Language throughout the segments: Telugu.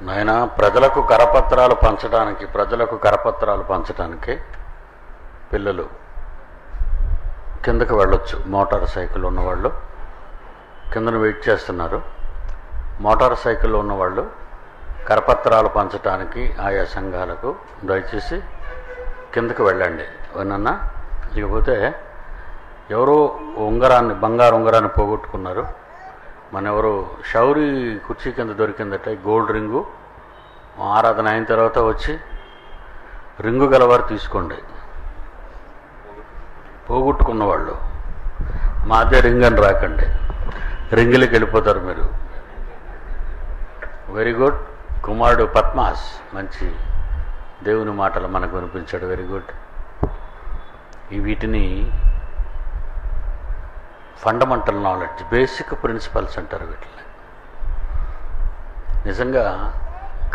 నాయన ప్రజలకు కరపత్రాలు పంచడానికి పిల్లలు కిందకి వెళ్ళొచ్చు. మోటార్ సైకిల్ ఉన్నవాళ్ళు కిందన వెయిట్ చేస్తున్నారు. మోటార్ సైకిల్లో ఉన్నవాళ్ళు కరపత్రాలు పంచడానికి ఆయా సంఘాలకు దయచేసి కిందకి వెళ్ళండి. వినన్నా? ఇకపోతే ఎవరో బంగారు ఉంగరాన్ని పోగొట్టుకున్నారు. ఎవరు షౌరీ కుర్చీ కింద దొరికిందట గోల్డ్ రింగు. ఆరాధన అయిన తర్వాత వచ్చి రింగు గలవారు తీసుకోండి. పోగొట్టుకున్నవాళ్ళు మాదే రింగ్ అని రాకండి, రింగులకి వెళ్ళిపోతారు మీరు. Very good. కుమారుడు పద్మాస్ మంచి దేవుని మాటలు మనకు వినిపించాడు. Very good. వీటిని ఫండమెంటల్ నాలెడ్జ్, బేసిక్ ప్రిన్సిపల్స్ అంటారు వీటిని. నిజంగా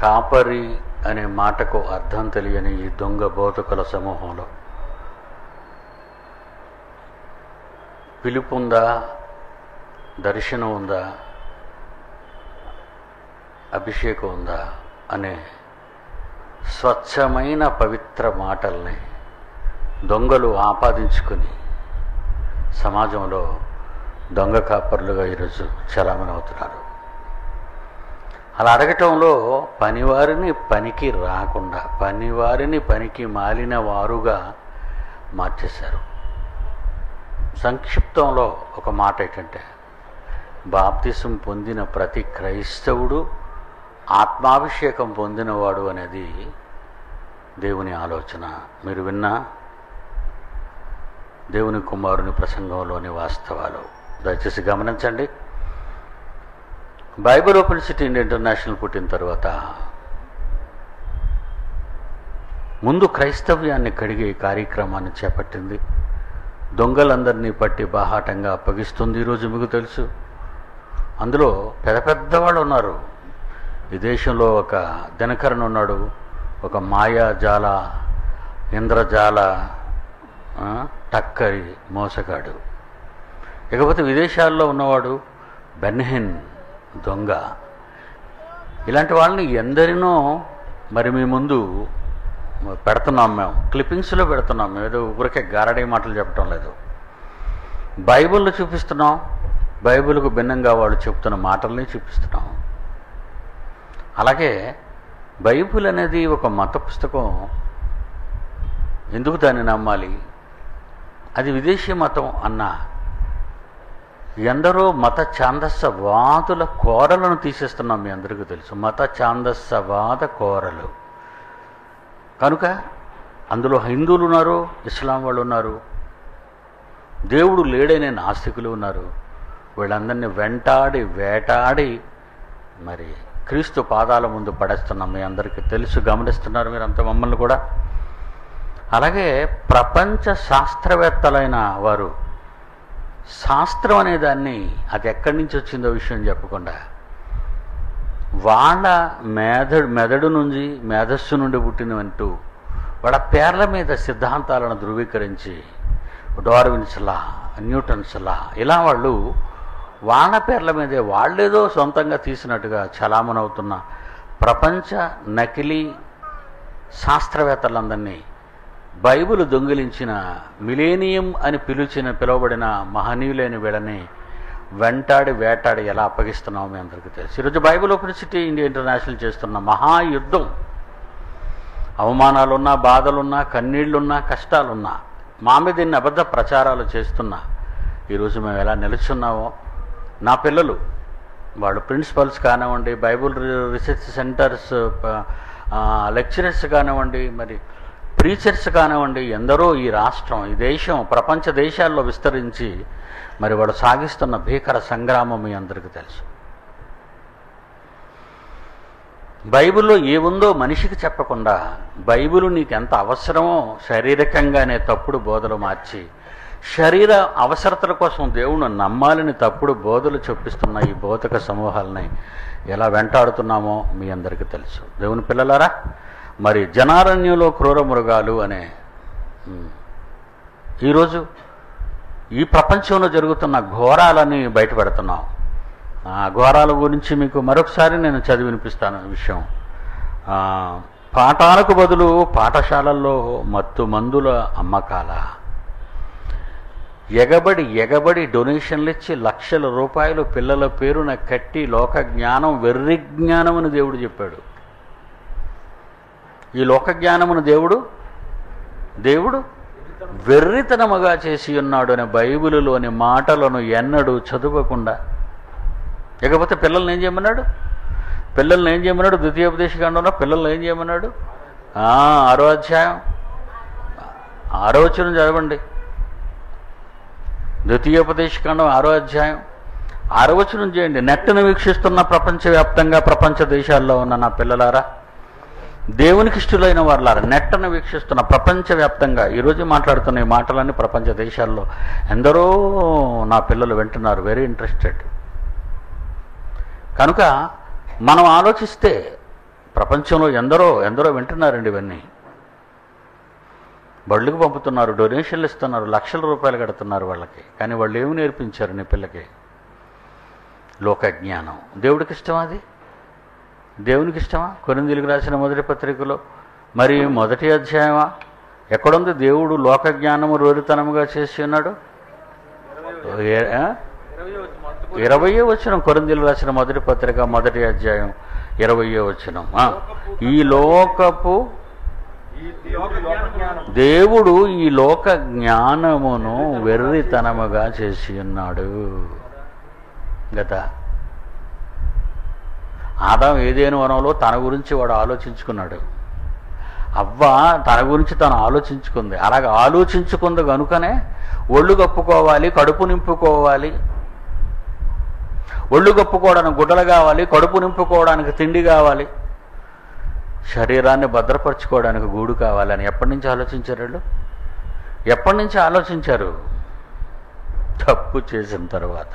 కాపరి అనే మాటకు అర్థం తెలియని ఈ దొంగ బోధకుల సమూహంలో పిలుపు ఉందా, దర్శనం ఉందా, అభిషేకం ఉందా అనే స్వచ్ఛమైన పవిత్ర మాటల్ని దొంగలు ఆపాదించుకుని సమాజంలో దొంగ కాపర్లుగా ఈరోజు చలామణి అవుతున్నారు. అలా అడగటంలో పనివారిని పనికి రాకుండా పనివారిని పనికి మాలిన వారుగా మార్చేశారు. సంక్షిప్తంలో ఒక మాట ఏంటంటే, బాప్తిసం పొందిన ప్రతి క్రైస్తవుడు ఆత్మాభిషేకం పొందినవాడు అనేది దేవుని ఆలోచన. మీరు విన్న దేవుని కుమారుని ప్రసంగంలోని వాస్తవాలు దయచేసి గమనించండి. Bible open city India international పుట్టిన తర్వాత ముందు క్రైస్తవ్యాన్ని కడిగే కార్యక్రమాన్ని చేపట్టింది. దొంగలందరినీ పట్టి బాహాటంగా అప్పగిస్తుంది. ఈరోజు మీకు తెలుసు, అందులో పెద్ద పెద్దవాళ్ళు ఉన్నారు. ఈ దేశంలో ఒక దినకరన్ ఉన్నాడు, ఒక మాయాజాల ఇంద్రజాల టక్కరి మోసగాడు. ఇకపోతే విదేశాల్లో ఉన్నవాడు బెన్హెన్ దొంగ. ఇలాంటి వాళ్ళని ఎందరినో మరి మీ ముందు పెడుతున్నాం. మేము క్లిప్పింగ్స్లో పెడుతున్నాం. ఏదో ఊరికే గారడీ మాటలు చెప్పడం లేదు. బైబిల్లో చూపిస్తున్నాం. బైబిల్కు భిన్నంగా వాళ్ళు చెప్తున్న మాటల్ని చూపిస్తున్నాం. అలాగే బైబిల్ అనేది ఒక మత పుస్తకం. ఎందుకు దాన్ని నమ్మాలి? అది విదేశీ మతం అన్న ఎందరో మత ఛాందస్సవాదుల కోరలను తీసేస్తున్నాం. మీ అందరికీ తెలుసు, మత ఛాందస్సవాద కోరలు. కనుక అందులో హిందువులు ఉన్నారు, ఇస్లాం వాళ్ళు ఉన్నారు, దేవుడు లేడనే నాస్తికులు ఉన్నారు. వీళ్ళందరినీ వెంటాడి వేటాడి మరి క్రీస్తు పాదాల ముందు పడేస్తున్నాం. మీ అందరికీ తెలుసు, గమనిస్తున్నారు మీరంతా మమ్మల్ని కూడా. అలాగే ప్రపంచ శాస్త్రవేత్తలైన వారు శాస్త్రం అనే దాన్ని అది ఎక్కడి నుంచి వచ్చిందో విషయం చెప్పకుండా వాళ్ళ మెదడు నుంచి మేధస్సు నుండి పుట్టినవంటూ వాళ్ళ పేర్ల మీద సిద్ధాంతాలను ధృవీకరించి డార్విన్స్లా, న్యూటన్స్లా ఇలా వాళ్ళు వాళ్ళ పేర్ల మీదే వాళ్ళేదో సొంతంగా తీసినట్టుగా చలామణవుతున్న ప్రపంచ నకిలీ శాస్త్రవేత్తలందరినీ బైబిల్ దొంగిలించిన మిలేనియం అని పిలువబడిన మహనీయులైన వీళ్ళని వెంటాడి వేటాడి ఎలా అప్పగిస్తున్నామో మీ అందరికీ తెలుసు. ఈరోజు Bible open city India international చేస్తున్న మహాయుద్ధం, అవమానాలున్నా, బాధలున్నా, కన్నీళ్లున్నా, కష్టాలున్నా, మా మీద ఇన్ని అబద్ధ ప్రచారాలు చేస్తున్నా ఈరోజు మేము ఎలా నిలుచున్నామో, నా పిల్లలు వాళ్ళు ప్రిన్సిపల్స్ కానివ్వండి, బైబిల్ రీసెర్చ్ సెంటర్స్ లెక్చరర్స్ కానివ్వండి, మరి ప్రీచర్స్ కానివ్వండి, ఎందరో ఈ రాష్ట్రం, ఈ దేశం, ప్రపంచ దేశాల్లో విస్తరించి మరి వాడు సాగిస్తున్న భీకర సంగ్రామం మీ అందరికీ తెలుసు. బైబిల్లో ఏముందో మనిషికి చెప్పకుండా బైబిల్ నీకు ఎంత అవసరమో శారీరకంగానే తప్పుడు బోధలు మార్చి శరీర అవసరతల కోసం దేవుణ్ణి నమ్మాలని తప్పుడు బోధలు చొప్పిస్తున్న ఈ బోధక సమూహాలని ఎలా వెంటాడుతున్నామో మీ అందరికీ తెలుసు. దేవుని పిల్లలారా, మరి జనారణ్యంలో క్రూర మృగాలు అనే ఈరోజు ఈ ప్రపంచంలో జరుగుతున్న ఘోరాలని బయటపెడుతున్నాం. ఆ ఘోరాల గురించి మీకు మరొకసారి నేను చదివి వినిపిస్తాను ఈ విషయం. పాఠాలకు బదులు పాఠశాలల్లో మత్తు మందుల అమ్మకాల, ఎగబడి డొనేషన్లు ఇచ్చి లక్షల రూపాయలు పిల్లల పేరున కట్టి లోక జ్ఞానం వెర్రి జ్ఞానమని దేవుడు చెప్పాడు. ఈ లోక జ్ఞానమును దేవుడు వెర్రితనముగా చేసి ఉన్నాడు అనే బైబిలులోని మాటలను ఎన్నడూ చదవకుండా, ఇకపోతే పిల్లల్ని ఏం చేయమన్నాడు? ద్వితీయోపదేశకాండంలో పిల్లల్ని ఏం చేయమన్నాడు? 6వ అధ్యాయం 6వ వచనం చదవండి. ద్వితీయోపదేశకాండం 6వ అధ్యాయం 6వ వచనం చేయండి. నెట్టును వీక్షిస్తున్న ప్రపంచవ్యాప్తంగా ప్రపంచ దేశాల్లో ఉన్న నా పిల్లలారా, దేవునికి ఇష్టలైన వారులారా, నెట్టను వీక్షిస్తున్న ప్రపంచవ్యాప్తంగా ఈరోజు మాట్లాడుతున్న ఈ మాటలన్నీ ప్రపంచ దేశాల్లో ఎందరో నా పిల్లలు వింటున్నారు, వెరీ ఇంట్రెస్టెడ్. కనుక మనం ఆలోచిస్తే ప్రపంచంలో ఎందరో వింటున్నారండి ఇవన్నీ. బళ్ళుకు పంపుతున్నారు, డొనేషన్లు ఇస్తున్నారు, లక్షల రూపాయలు కడుతున్నారు వాళ్ళకి. కానీ వాళ్ళు ఏమి నేర్పించారు నీ పిల్లకి? లోక జ్ఞానం. దేవుడికి ఇష్టమా? అది దేవునికి ఇష్టమా? కొరింథీయులకు రాసిన మొదటి పత్రికలో మరి 1వ అధ్యాయమా ఎక్కడుంది? దేవుడు లోక జ్ఞానము రోరితనముగా చేసి ఉన్నాడు. 20వ వచనం, కొరింథీయులకు రాసిన మొదటి పత్రిక 1వ అధ్యాయం 20వ వచనం. దేవుడు ఈ లోక జ్ఞానమును వెర్రితనముగా చేసి ఉన్నాడు. గత ఆదాం ఏదేను వనంలో తన గురించి వాడు ఆలోచించుకున్నాడు. అవ్వ తన గురించి తను ఆలోచించుకుంది. అలాగ ఆలోచించుకుంది కనుకనే ఒళ్ళు కప్పుకోవాలి, కడుపు నింపుకోవాలి. ఒళ్ళు కప్పుకోవడానికి గుడ్డలు కావాలి, కడుపు నింపుకోవడానికి తిండి కావాలి, శరీరాన్ని భద్రపరచుకోవడానికి గూడు కావాలని ఎప్పటి నుంచి ఆలోచించారు? తప్పు చేసిన తర్వాత.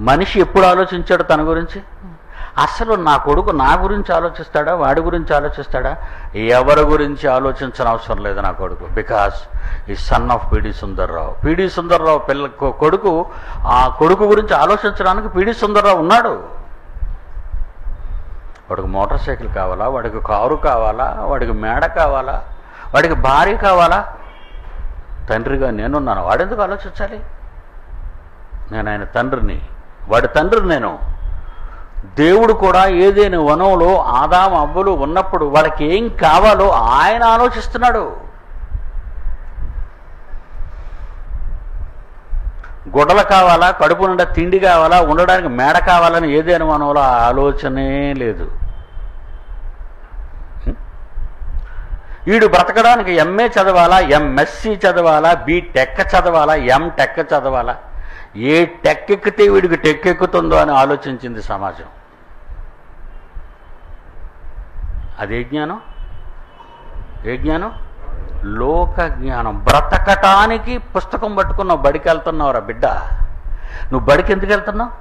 మనిషి ఎప్పుడు ఆలోచించాడు తన గురించి? అసలు నా కొడుకు నా గురించి ఆలోచిస్తాడా, వాడి గురించి ఆలోచిస్తాడా? ఎవరి గురించి ఆలోచించిన అవసరం లేదు నా కొడుకు. బికాస్ ఈ సన్ ఆఫ్ పిడి సుందర్రావు. పిడి సుందర్రావు కొడుకు. ఆ కొడుకు గురించి ఆలోచించడానికి పిడి సుందర్రావు ఉన్నాడు. వాడికి మోటార్ సైకిల్ కావాలా, వాడికి కారు కావాలా, వాడికి మేడ కావాలా, వాడికి భార్య కావాలా? తండ్రిగా నేనున్నాను, వాడెందుకు ఆలోచించాలి? నేను ఆయన తండ్రిని, వాడి తండ్రి నేను. దేవుడు కూడా ఏదైనా వనంలో ఆదాము అవ్వలు ఉన్నప్పుడు వాళ్ళకి ఏం కావాలో ఆయన ఆలోచిస్తున్నాడు. గుడ్డలు కావాలా, కడుపు నిండా తిండి కావాలా, ఉండడానికి మేడ కావాలని ఏదైనా వనంలో ఆలోచనే లేదు. వీడు బ్రతకడానికి ఎంఏ చదవాలా, ఎంఎస్సి చదవాలా, బీటెక్ చదవాలా, ఎంటెక్ చదవాలా, ఏ టెక్ ఎక్కితే వీడికి టెక్ ఎక్కుతుందో అని ఆలోచించింది సమాజం. అదే జ్ఞానం. ఏ జ్ఞానం? లోక జ్ఞానం. బ్రతకటానికి పుస్తకం పట్టుకున్నావు, బడికి వెళ్తున్నావురా బిడ్డ. నువ్వు బడికి ఎందుకు వెళ్తున్నావు?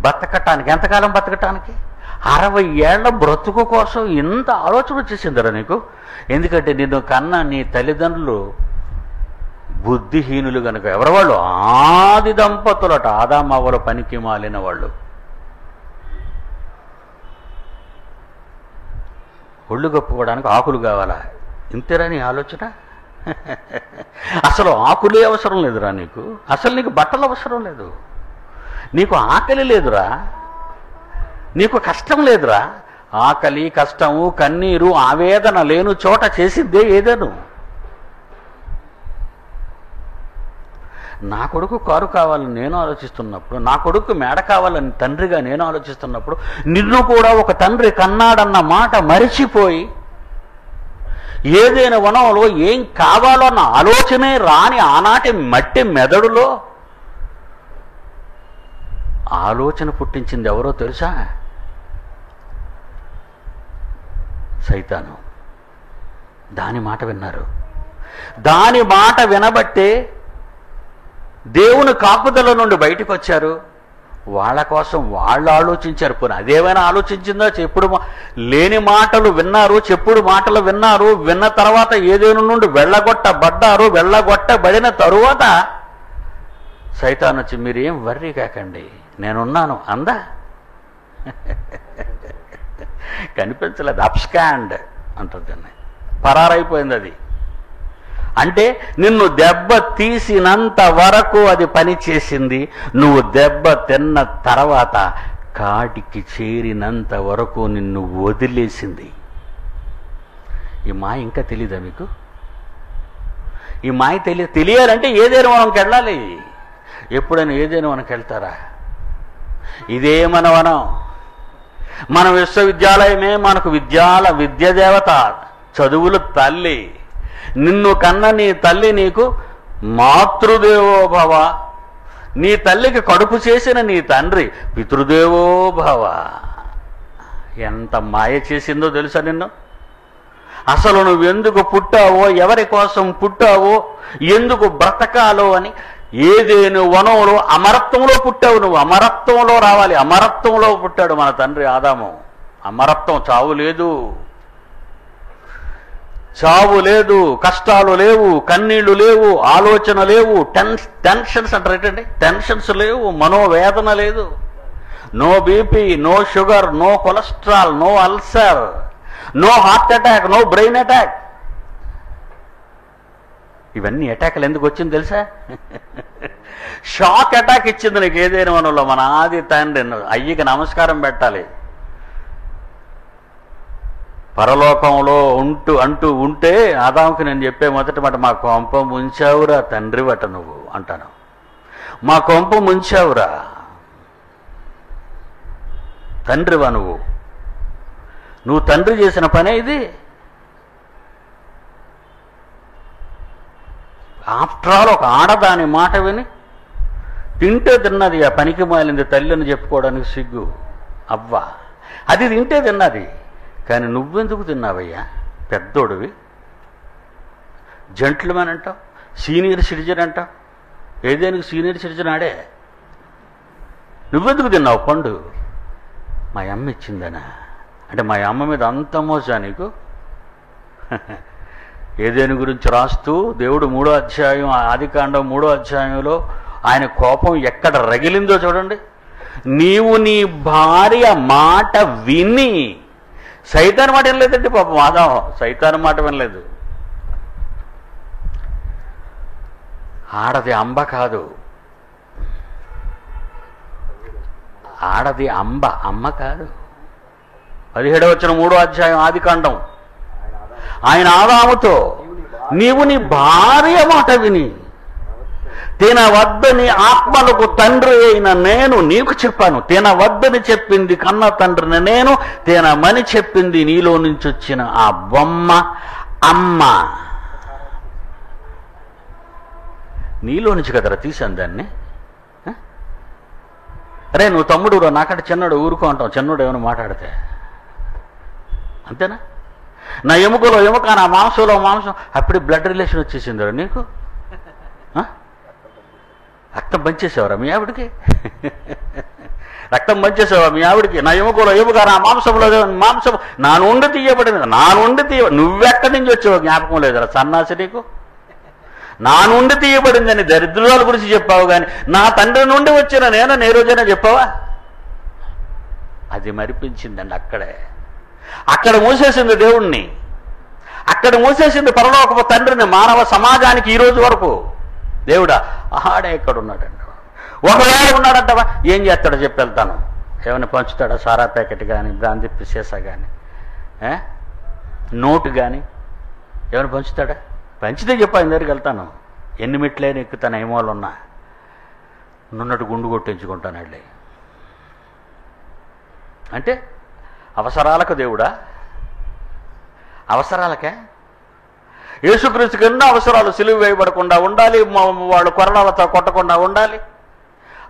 బతకటానికి. ఎంతకాలం బతకటానికి? 60 ఏళ్ల బ్రతుకు కోసం ఇంత ఆలోచన వచ్చేసిందిరా నీకు. ఎందుకంటే నిన్ను కన్నా నీ తల్లిదండ్రులు బుద్ధిహీనులు కనుక. ఎవరు వాళ్ళు? ఆది దంపతులట, ఆదామవ్వల పనికి మాలిన వాళ్ళు. ఒళ్ళు కప్పుకోవడానికి ఆకులు కావాలా? ఇంతేరా నీ ఆలోచన? అసలు ఆకులే అవసరం లేదురా నీకు. అసలు నీకు బట్టలు అవసరం లేదు, నీకు ఆకలి లేదురా, నీకు కష్టం లేదురా. ఆకలి, కష్టము, కన్నీరు, ఆవేదన లేను చోట చేసిద్దే ఏదను. నా కొడుకు కారు కావాలని నేను ఆలోచిస్తున్నప్పుడు, నా కొడుకు మేడ కావాలని తండ్రిగా నేను ఆలోచిస్తున్నప్పుడు, నిన్ను కూడా ఒక తండ్రి కన్నాడన్న మాట మరిచిపోయి ఏదైనా వనంలో ఏం కావాలో అన్న ఆలోచనే రాని ఆనాటి మట్టి మెదడులో ఆలోచన పుట్టించింది ఎవరో తెలుసా? సైతాను. దాని మాట విన్నారు. దాని మాట వినబట్టే దేవుని కాపుదల నుండి బయటకు వచ్చారు. వాళ్ళ కోసం వాళ్ళు ఆలోచించారు. పోనీ అదేమైనా ఆలోచించిందో? చెప్పుడు లేని మాటలు విన్నారు, చెప్పుడు మాటలు విన్నారు. విన్న తర్వాత ఏదేను నుండి వెళ్ళగొట్టబడ్డారు. వెళ్ళగొట్టబడిన తరువాత సైతాన్ వచ్చి మీరేం వర్రీ కాకండి నేనున్నాను అందా? కనిపించలేదు. అబ్స్కాండ్ అంటుంది దాన్ని, పరారైపోయింది అది. అంటే నిన్ను దెబ్బ తీసినంత వరకు అది పని చేసింది, నువ్వు దెబ్బ తిన్న తర్వాత కాటికి చేరినంత వరకు నిన్ను వదిలేసింది. ఈ మాయ ఇంకా తెలీదా మీకు? ఈ మాయ తెలియాలంటే ఏదైనా మనకి వెళ్ళాలి. ఎప్పుడైనా ఏదైనా మనకి వెళ్తారా? ఇదే మన వనం. మన విశ్వవిద్యాలయమే మనకు విద్యాదేవత, చదువుల తల్లి. నిన్ను కన్న నీ తల్లి నీకు మాతృదేవోభవ. నీ తల్లికి కడుపు చేసిన నీ తండ్రి పితృదేవోభవ. ఎంత మాయ చేసిందో తెలుసా నిన్ను? అసలు నువ్వెందుకు పుట్టావో, ఎవరి కోసం పుట్టావో, ఎందుకు బ్రతకాలో అని ఏదేను వనంలో అమరత్వంలో పుట్టావు నువ్వు. అమరత్వంలో రావాలి. అమరత్వంలో పుట్టాడు మన తండ్రి ఆదాము. అమరత్వం, చావు లేదు, చావు లేదు, కష్టాలు లేవు, కన్నీళ్లు లేవు, ఆలోచన లేవు, టెన్షన్స్ అంటారు ఏంటండి, టెన్షన్స్ లేవు, మనోవేదన లేదు, no BP, no sugar, no cholesterol, no ulcer, no heart attack, no brain attack. ఇవన్నీ అటాక్లు ఎందుకు వచ్చింది తెలుసా? షాక్ అటాక్ ఇచ్చింది నీకు ఏదైనా వనంలో. మన ఆది తండ్రి అయ్యకి నమస్కారం పెట్టాలి. పరలోకంలో అంటూ ఉంటే ఆదాముకి నేను చెప్పే మొదటి మాట, మా కొంప ముంచావురా తండ్రి వట నువ్వు అంటాను. మా కొంప ముంచావురా, తండ్రివా నువ్వు తండ్రి చేసిన పనే ఇది. ఆఫ్టర్ ఆల్ ఒక ఆడదాని మాట విని తింటే తిన్నది, ఆ పనికి మాలింది తల్లి అని చెప్పుకోవడానికి సిగ్గు అవ్వ. అది తింటే తిన్నది, కానీ నువ్వెందుకు తిన్నావయ్యా? పెద్దోడివి, జెంట్ల్మెన్ అంటావు, సీనియర్ సిటిజన్ అంటావు. ఏదేనికి సీనియర్ సిటిజన్ ఆడే. నువ్వెందుకు తిన్నావు పండు? మా అమ్మ ఇచ్చిందనా? అంటే మా అమ్మ మీద అంత మోసా నీకు? ఏదేని గురించి రాస్తూ దేవుడు 3వ అధ్యాయం, ఆదికాండం 3వ అధ్యాయంలో ఆయన కోపం ఎక్కడ రగిలిందో చూడండి. నీవు నీ భార్య మాట విని, సైతాన్ మాట వినలేదండి పాపం ఆదాం, సైతాన్ మాట వినలేదు. ఆడది అంబ కాదు, ఆడది అమ్మ కాదు. 17వ వచనం 3వ అధ్యాయం ఆదికాండం. ఆయన ఆదాముతో, నీవు నీ భార్య మాట విని తినవద్దని ఆత్మలకు తండ్రి అయిన నేను నీకు చెప్పాను. తినవద్దని చెప్పింది కన్న తండ్రిని నేను, తినమని చెప్పింది నీలో నుంచి వచ్చిన ఆ బొమ్మ అమ్మ. నీలో నుంచి కదరా తీసాను దాన్ని. అరే నువ్వు తమ్ముడు నాకంటే చిన్నడు ఊరుకో అంటావు, చిన్నడు ఏమైనా మాట్లాడితే అంతేనా? నా ఎముకలో ఎముక, నా మాంసంలో మాంసం, అప్పుడే బ్లడ్ రిలేషన్ వచ్చేసిందిరా నీకు. రక్తం పంచేసావరా మీ ఆవిడికి? రక్తం పంచేసావా మీ ఆవిడికి? నా ఎముకలో ఎముక, నా మాంసంలో మాంసం, నా నుండి తీయబడింది. నా నుండి నువ్వెక్కడి నుంచి వచ్చావు జ్ఞాపకం లేదురా సన్నాసి నీకు? నా నుండి తీయబడిందని దరిద్రాల గురించి చెప్పావు, కానీ నా తండ్రి నుండి వచ్చిన నేను ఏ రోజైనా చెప్పావా? అది మరిపించిందండి అక్కడే. అక్కడ మూసేసింది దేవుణ్ణి, అక్కడ మూసేసింది పరలోకపు తండ్రిని, మానవ సమాజానికి ఈ రోజు వరకు. దేవుడా ఆడే ఎక్కడ ఉన్నాడండి? ఒకవేళ ఉన్నాడంటవా ఏం చేస్తాడో చెప్పి వెళ్తాను. ఏమైనా పంచుతాడా? సారా ప్యాకెట్ కానీ, బ్రాంతి సీసా కానీ, నోటు కానీ ఏమైనా పంచుతాడా? పంచితే చెప్పు, ఆయన దగ్గరికి వెళ్తాను. ఎన్ని మెట్లైనా ఎక్కుతాను, ఏమోలు ఉన్నా నున్నట్టు గుండు కొట్టించుకుంటాను వెళ్ళి. అంటే అవసరాలకు దేవుడా? అవసరాలకే? యేసుక్రీస్తుకి ఎన్నో అవసరాలు. సిలువ వేయబడకుండా ఉండాలి, వాళ్ళు కొరడాలతో కొట్టకుండా ఉండాలి,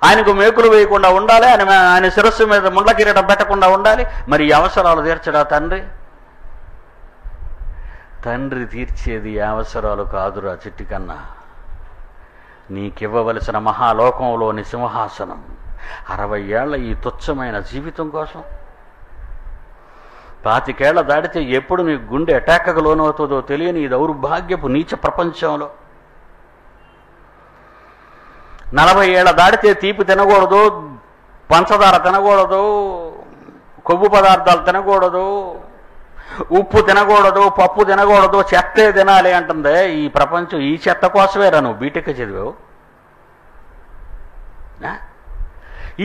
ఆయనకు మేకులు వేయకుండా ఉండాలి, ఆయన శిరస్సు మీద ముండ్ల కిరీటం పెట్టకుండా ఉండాలి. మరి ఈ అవసరాలు తీర్చడా తండ్రి? తండ్రి తీర్చేది అవసరాలు కాదురా చిట్టి కన్నా. నీకివ్వవలసిన మహాలోకంలోని సింహాసనం 60 ఏళ్ల ఈ తుచ్చమైన జీవితం కోసం. 25 ఏళ్ల దాటితే ఎప్పుడు నీ గుండె అటాక్కు లోనవుతుందో తెలియని ఈ దౌర్భాగ్యపు నీచ ప్రపంచంలో 40 ఏళ్ళ దాటితే తీపి తినకూడదు, పంచదార తినకూడదు, కొవ్వు పదార్థాలు తినకూడదు, ఉప్పు తినకూడదు, పప్పు తినకూడదు, చెత్తే తినాలి అంటుంది. ఈ ప్రపంచం ఈ చెత్త కోసమేరా నువ్వు బీటెక్ చదివావు?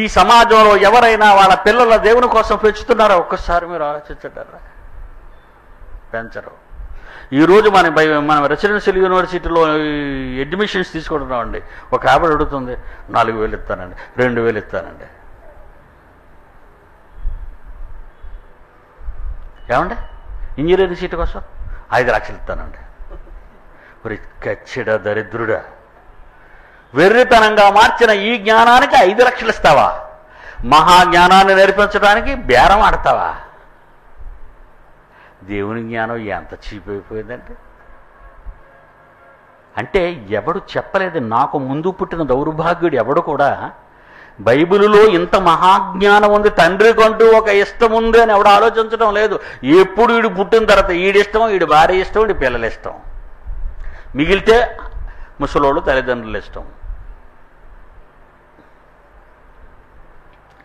ఈ సమాజంలో ఎవరైనా వాళ్ళ పిల్లల దేవుని కోసం పెంచుతున్నారా? ఒక్కసారి మీరు ఆలోచించటారా? పెంచరు. ఈరోజు మనం రెసిడెన్షియల్ యూనివర్సిటీలో అడ్మిషన్స్ తీసుకుంటున్నామండి. ఒక ఆవిడ అడుగుతుంది, 4,000 ఇస్తానండి, 2,000 ఇస్తానండి. ఏమండి ఇంజనీరింగ్ సీటు కోసం 5 లక్షలు ఇస్తానండి. మరి కచ్చిడ దరిద్రుడా, వెర్రితనంగా మార్చిన ఈ జ్ఞానానికి 5 లక్షలు ఇస్తావా? మహాజ్ఞానాన్ని నేర్పించడానికి బేరం ఆడతావా? దేవుని జ్ఞానం ఎంత చీప్ అయిపోయిందంటే, అంటే ఎవడు చెప్పలేదు. నాకు ముందు పుట్టిన దౌర్భాగ్యుడు ఎవడు కూడా బైబిలులో ఇంత మహాజ్ఞానం ఉంది, తండ్రికంటూ ఒక ఇష్టం ఉంది అని ఎవడు ఆలోచించడం లేదు. ఎప్పుడు వీడు పుట్టిన తర్వాత ఈడిష్టం, వీడి భార్య ఇష్టం, వీడి పిల్లల ఇష్టం, మిగిలితే ముసలోళ్ళు తల్లిదండ్రుల ఇష్టం.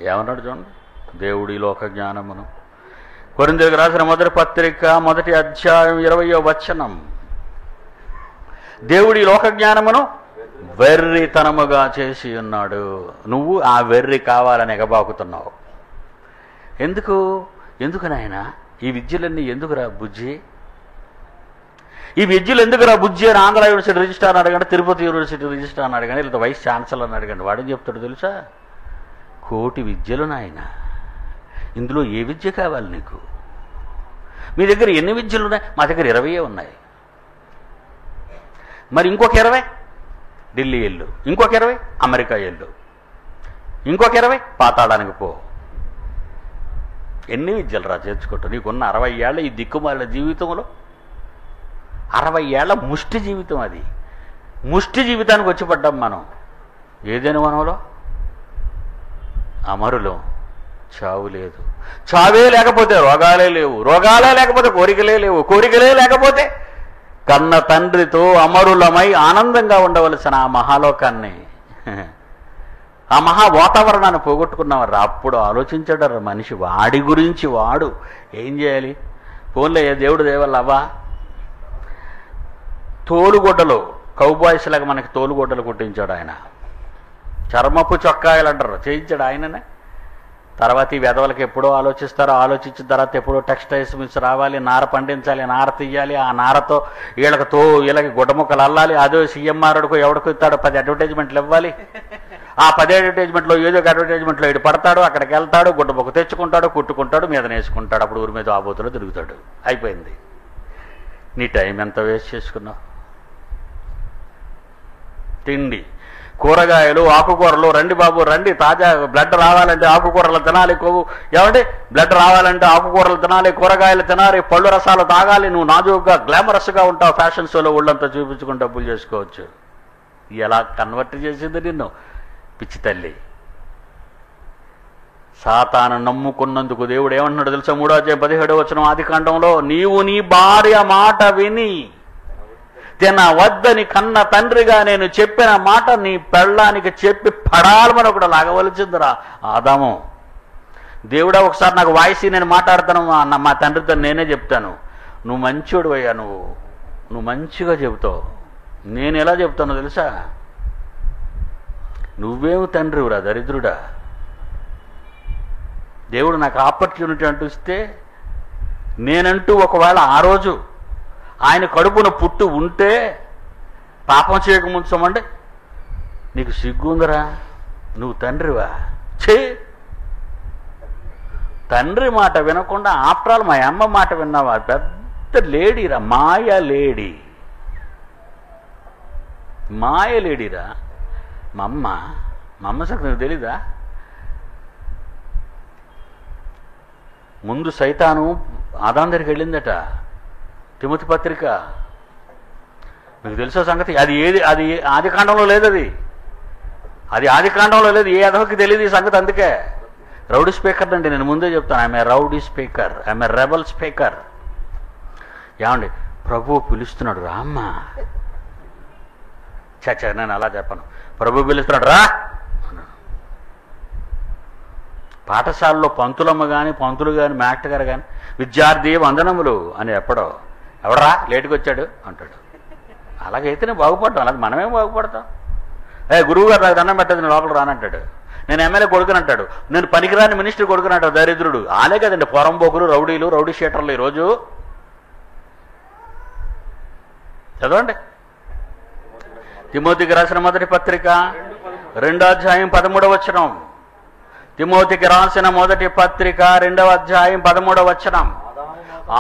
ఏమన్నాడు చూడండి, దేవుడి లోక జ్ఞానమును. కొరింథీయులకు రాసిన మొదటి పత్రిక 1వ అధ్యాయం 20వ వచనం. దేవుడి లోక జ్ఞానమును వెర్రితనముగా చేసి ఉన్నాడు. నువ్వు ఆ వెర్రి కావాలని ఎగబాకుతున్నావు. ఎందుకు నాయన ఈ విద్యలన్నీ ఎందుకురా బుజ్జి? ఈ విద్యలు ఎందుకురా బుజ్జి అని ఆంధ్ర యూనివర్సిటీ రిజిస్ట్రార్ అని అడగండి, తిరుపతి యూనివర్సిటీ రిజిస్ట్రార్ అని అడగండి, లేదా వైస్ ఛాన్సలర్ అని అడగండి. వాడేం చెప్తాడు తెలుసా? కోటి విద్యలు నాయన, ఇందులో ఏ విద్య కావాలి నీకు? మీ దగ్గర ఎన్ని విద్యలు ఉన్నాయి? మా దగ్గర 20 ఉన్నాయి. మరి ఇంకొక 20 ఢిల్లీ వెళ్ళు, ఇంకొక 20 అమెరికా వెళ్ళు, ఇంకొక 20 పాతాళానికి పో. ఎన్ని విద్యలు రా చేర్చుకుంటావు? నీకున్న 60 ఏళ్ళ ఈ దిక్కుమాలిన జీవితంలో 60 ఏళ్ల ముష్టి జీవితం. అది ముష్టి జీవితానికి వచ్చి పడ్డాం మనం. ఏదైనా మనలో అమరులో చావు లేదు, చావే లేకపోతే రోగాలే లేవు, రోగాలే లేకపోతే కోరికలే లేవు, కోరికలే లేకపోతే కన్న తండ్రితో అమరులమై ఆనందంగా ఉండవలసిన ఆ మహాలోకాన్ని, ఆ మహా వాతావరణాన్ని పోగొట్టుకున్నవారు. అప్పుడు ఆలోచించాడు మనిషి, వాడి గురించి వాడు ఏం చేయాలి? ఫోన్లో దేవుడు దేవల్ల అవ్వా తోలుగొడ్డలు, కౌబాయ్స్ లాగా మనకి తోలుగొడ్డలు కుట్టించాడు ఆయన. చర్మపు చొక్కాయలు అంటారు, చేయించాడు ఆయననే. తర్వాత ఈ వెధవలకి ఎప్పుడో ఆలోచిస్తారో, ఆలోచించిన తర్వాత ఎప్పుడో టెక్స్టైల్స్ మిల్స్ రావాలి, నార పండించాలి, నార తీయాలి, ఆ నారతో వీళ్ళకి గుడ్డముక్కలు అల్లాలి, అదో సీఎంఆర్కో ఎవడికో ఇస్తాడో 10 అడ్వర్టైజ్మెంట్లు ఇవ్వాలి. ఆ 10 అడ్వర్టైజ్మెంట్లో ఏదో ఒక అడ్వర్టైజ్మెంట్లో ఇటు పడతాడు, అక్కడికి వెళ్తాడు, గుడ్డముక్క తెచ్చుకుంటాడు, కుట్టుకుంటాడు, మీద నేసుకుంటాడు, అప్పుడు ఊరి మీద ఆబోతులో తిరుగుతాడు. అయిపోయింది. నీ టైం ఎంత వేస్ట్ చేసుకున్నావు? తిండి, కూరగాయలు, ఆకుకూరలు, రండి బాబు రండి, తాజా బ్లడ్ రావాలంటే ఆకుకూరలు తినాలి, కొవ్వు ఏమంటే బ్లడ్ రావాలంటే ఆకుకూరలు తినాలి, కూరగాయలు తినాలి, పళ్ళు రసాలు తాగాలి. నువ్వు నాజుగ్గా గ్లామరస్గా ఉంటావు, ఫ్యాషన్ షోలో ఒళ్ళంతా చూపించుకుని డబ్బులు చేసుకోవచ్చు. ఎలా కన్వర్ట్ చేసింది నిన్ను పిచ్చి తల్లి? సాతాను నమ్ముకున్నందుకు దేవుడు ఏమంటున్నాడు తెలుసా? 3వ అధ్యాయం 17వ వచనం ఆదికాండంలో, నీవు నీ భార్య మాట విని తినవద్దని కన్న తండ్రిగా నేను చెప్పిన మాట నీ పెళ్ళానికి చెప్పి పడాలమని ఒకటి లాగవలసిందిరా ఆదాము. దేవుడా ఒకసారి నాకు వాయిస్ నేను మాట్లాడతాను, మా తండ్రితో నేనే చెప్తాను, నువ్వు మంచోడు అయ్యా, నువ్వు మంచిగా చెబుతావు. నేను ఎలా చెప్తానో తెలుసా? నువ్వేమి తండ్రివురా దరిద్రుడా? దేవుడు నాకు ఆపర్చునిటీ అంటూ ఇస్తే, నేనంటూ ఒకవేళ ఆ రోజు ఆయన కడుపున పుట్టి ఉంటే పాపం చేయకముంచమంటే, నీకు సిగ్గుందరా? నువ్వు తండ్రివా? తండ్రి మాట వినకుండా ఆఫ్టర్ ఆల్ మా అమ్మ మాట విన్నావా? పెద్ద లేడీరా, మాయ లేడీ, మాయ లేడీరా మా అమ్మ సంగతి నీకు తెలీదా? ముందు సైతాను ఆదాం దగ్గరికి వెళ్ళిందట, తిమోతి పత్రిక. మీకు తెలుసా సంగతి? అది ఆదికాండంలో లేదు, అది ఆదికాండంలో లేదు. ఏ అదవకి తెలియదు ఈ సంగతి. అందుకే రౌడీ స్పీకర్ అండి, నేను ముందే చెప్తాను, I'm a rowdy speaker, I'm a rebel speaker. ఏమండి ప్రభువు పిలుస్తున్నాడు, రామ్మా. చచ్చా నేను అలా చెప్పను. ప్రభు పిలుస్తున్నాడు రా. పాఠశాలలో పంతులమ్మ కానీ పంతులు కానీ మాస్టర్ గారు కానీ విద్యార్థి వందనములు అని ఎవడరా లేటుకు వచ్చాడు అంటాడు. అలాగైతేనే బాగుపడతాం, అలాగే మనమే బాగుపడతాం. గురువు గారు నాకు దండం పెట్టదు, నేను లోపల రానంటాడు. నేను ఎమ్మెల్యే కొడుకునంటాడు, నేను పనికిరాని మినిస్టర్ కొడుకునంటాడు దరిద్రుడు. ఆలే కదండి పొరంబోకులు, రౌడీలు, రౌడీ షీటర్లు ఈరోజు. చదవండి తిమోతికి రాసిన మొదటి పత్రిక 2వ అధ్యాయం 13వ వచనం. తిమోతికి రాసిన మొదటి పత్రిక 2వ అధ్యాయం 13వ వచనం.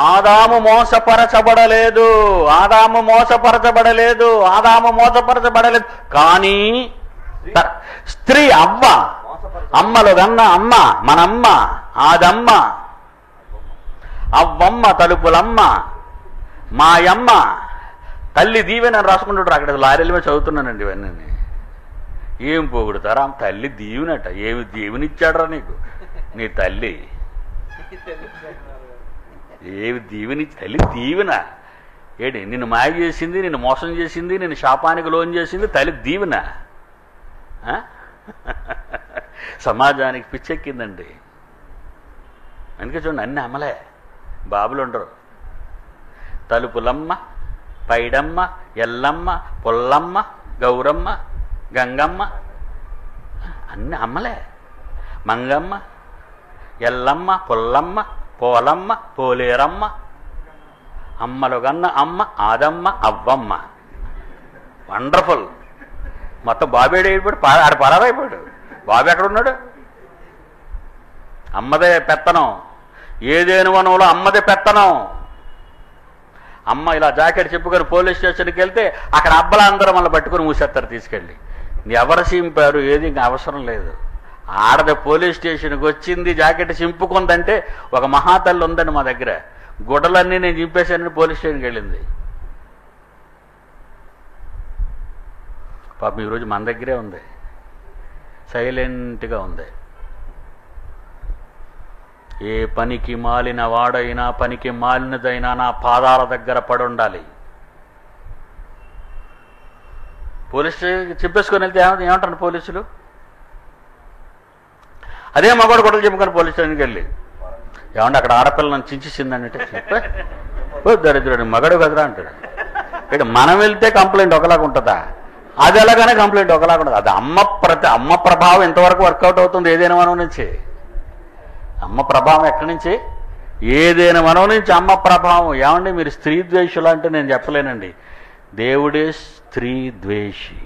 ఆదాము మోసపరచబడలేదు, ఆదాము మోసపరచబడలేదు, ఆదాము మోసపరచబడలేదు. కానీ స్త్రీ అవ్వ, అమ్మలో కన్నా అమ్మ, మనమ్మ, ఆదమ్మ, అవ్వమ్మ, తలుపులమ్మ, మాయమ్మ, తల్లి దీవెన రాసుకుంటాడు. అక్కడ లారీల మీద చదువుతున్నానండి ఇవన్నీ. ఏం పొగుడుతారా తల్లి దీవెనట. ఏమి దీవెనిచ్చాడరా నీకు నీ తల్లి? ఏమి దీవెనిచ్చి తల్లి దీవెన ఏంటి? నిన్ను మాయ చేసింది, నిన్ను మోసం చేసింది, నిన్ను శాపానికి లోన్ చేసింది తల్లి దీవెన. సమాజానికి పిచ్చెక్కిందండి. అందుకే చూడండి అన్ని అమ్మలే, బాబులు ఉండరు. తలుపులమ్మ, పైడమ్మ, ఎల్లమ్మ, పొల్లమ్మ, గౌరమ్మ, గంగమ్మ అన్ని అమ్మలే. మంగమ్మ, ఎల్లమ్మ, పొల్లమ్మ, పోలమ్మ, పోలేరమ్మ, అమ్మలు కన్న అమ్మ, ఆదమ్మ, అవ్వమ్మ. వండర్ఫుల్. మొత్తం బాబేడు అయిపోయాడు, ఆడ పరారైపోయాడు. బాబు ఎక్కడున్నాడు? అమ్మదే పెత్తనం. ఏదేను వనంలో అమ్మదే పెత్తనం. అమ్మ ఇలా జాకెట్ చెప్పుకొని పోలీస్ స్టేషన్కి వెళ్తే అక్కడ అబ్బల అందరూ మళ్ళీ పట్టుకొని మూసేస్తారు తీసుకెళ్ళి. ఎవరు చింపారు ఏది ఇంకా అవసరం లేదు. ఆడది పోలీస్ స్టేషన్కి వచ్చింది, జాకెట్ చింపుకుందంటే ఒక మహాతల్లి ఉందండి మా దగ్గర. గుడ్డలన్నీ నేను చింపేశానని పోలీస్ స్టేషన్కి వెళ్ళింది. పాపం ఈరోజు మన దగ్గరే ఉంది, సైలెంట్గా ఉంది. ఏ పనికి మాలిన వాడైనా పనికి మాలినదైనా నా పాదాల దగ్గర పడి ఉండాలి. పోలీస్ స్టేషన్ చెప్పేసుకొని వెళ్తే ఏమంటారు పోలీసులు? అదే మగవాడు గొడవలు చెప్పుకొని పోలీస్ స్టేషన్కి వెళ్ళి ఏమంటే అక్కడ ఆడపిల్లని చించేసిందంటే చెప్పే దరిద్రుడు మగడు కదరా అంటాడు. ఇక్కడ మనం వెళ్తే కంప్లైంట్ ఒకలాగా ఉంటుందా? అది ఎలాగానే కంప్లైంట్ ఒకలాగా ఉంటుంది. అది అమ్మ ప్రభావం ఎంతవరకు వర్కౌట్ అవుతుంది ఏదైనా మనం నుంచి? అమ్మ ప్రభావం ఎక్కడి నుంచి? ఏదైనా మనం నుంచి అమ్మ ప్రభావం. ఏమండి మీరు స్త్రీ ద్వేషులు అంటే నేను చెప్పలేనండి. దేవుడే స్త్రీ ద్వేషి.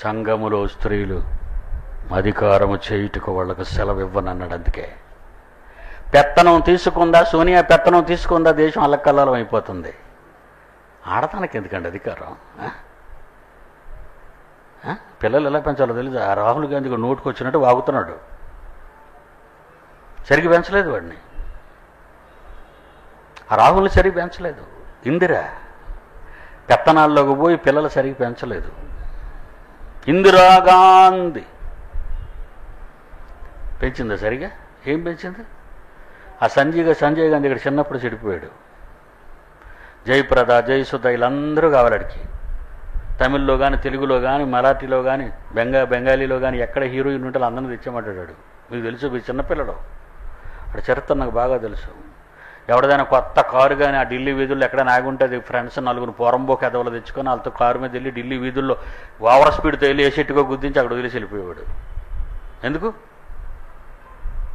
సంఘములో స్త్రీలు అధికారము చేయుటకు వాళ్ళకు సెలవు ఇవ్వనన్నాడు. అందుకే పెత్తనం తీసుకుందా సోనియా, పెత్తనం తీసుకుందా దేశం అల్లకల్లోలం అయిపోతుంది. ఆడతానికి ఎందుకండి అధికారం? పిల్లలు ఎలా పెంచాలో తెలుసు. ఆ రాహుల్ గాంధీ కూడా నోటుకు వచ్చినట్టు వాగుతున్నాడు. సరిగ్గా పెంచలేదు వాడిని. ఆ రాహుల్ని సరిగ్గా పెంచలేదు. ఇందిరా పెత్తనాల్లోకి పోయి పిల్లలు సరిగ్గా పెంచలేదు. ఇందిరాగాంధీ పెంచిందా సరిగా? ఏం పెంచింది? ఆ సంజయ్ గాంధీ ఇక్కడ చిన్నప్పుడు చెడిపోయాడు. జయప్రద, జయసుధ వీళ్ళందరూ కావాలడికి. తమిళ్లో కానీ, తెలుగులో కానీ, మరాఠీలో కానీ, బెంగాలీలో కానీ ఎక్కడ హీరోయిన్ ఉంటే అందరినీ తెచ్చామంటాడు. మీకు తెలుసు, మీరు చిన్నపిల్లడు. అక్కడ చరిత్ర నాకు బాగా తెలుసు. ఎవరిదైనా కొత్త కారు కానీ ఆ ఢిల్లీ వీధుల్లో ఎక్కడైనా ఆగుంటుంది, ఫ్రెండ్స్ నలుగురు పోరంబోకి ఎదవలు తెచ్చుకొని వాళ్ళతో కారు మీద వెళ్ళి ఢిల్లీ వీధుల్లో ఓవర్ స్పీడ్తో వెళ్ళి ఏ చెట్టుకో గుద్దించి అక్కడ వదిలేసి వెళ్ళిపోయేవాడు. ఎందుకు?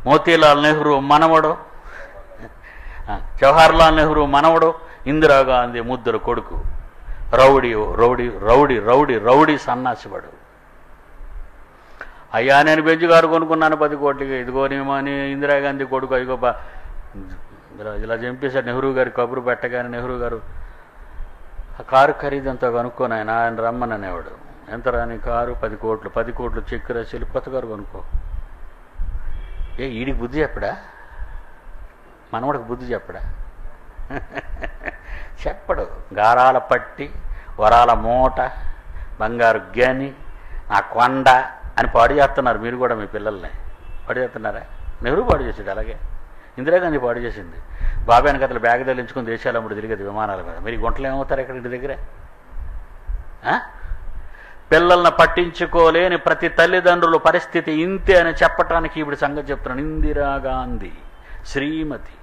మోతీలాల్ నెహ్రూ మనవడు, జవహర్లాల్ నెహ్రూ మనవడు, ఇందిరాగాంధీ ముద్దుల కొడుకు. Rowdy rowdy rowdy rowdy rowdy సన్నాసివాడు. అయ్యా నేను బెంచ్ కారు కొనుక్కున్నాను 10 కోట్లకి, ఇదిగోనేమని ఇందిరాగాంధీ కొడుకు అయ్యో ఇలా చంపేశాడు. నెహ్రూ గారి కబురు పెట్టగానే నెహ్రూ గారు ఆ కారు ఖరీదంతా కనుక్కొని ఆయన రమ్మని అనేవాడు. ఎంత రాని కారు? 10 కోట్లు. 10 కోట్లు చెక్ రాసి కొత్త కారు కొనుక్కో. ఈడికి బుద్ధి చెప్పడా? మనవాడికి బుద్ధి చెప్పడా? చెప్పడు. గారాల పట్టి, వరాల మూట, బంగారు గని, నా కొండ అని పాడు చేస్తున్నారు. మీరు కూడా మీ పిల్లల్ని పాడు చేస్తున్నారా? నెహ్రూ పాడు చేసాడు, అలాగే ఇందిరాగాంధీ పాడు చేసింది. బాబాయ్ కథలు బ్యాగ్ తగిలించుకుని దేశాలమ్మడు తిరిగేది విమానాల మీద. మీరు గుంటలు ఏమవుతారు ఇక్కడ ఇంటి దగ్గర? పిల్లల్ని పట్టించుకోలేని ప్రతి తల్లిదండ్రుల పరిస్థితి ఇంతే అని చెప్పటానికి ఇప్పుడు సంగతి చెప్తున్నాను. ఇందిరాగాంధీ శ్రీమతి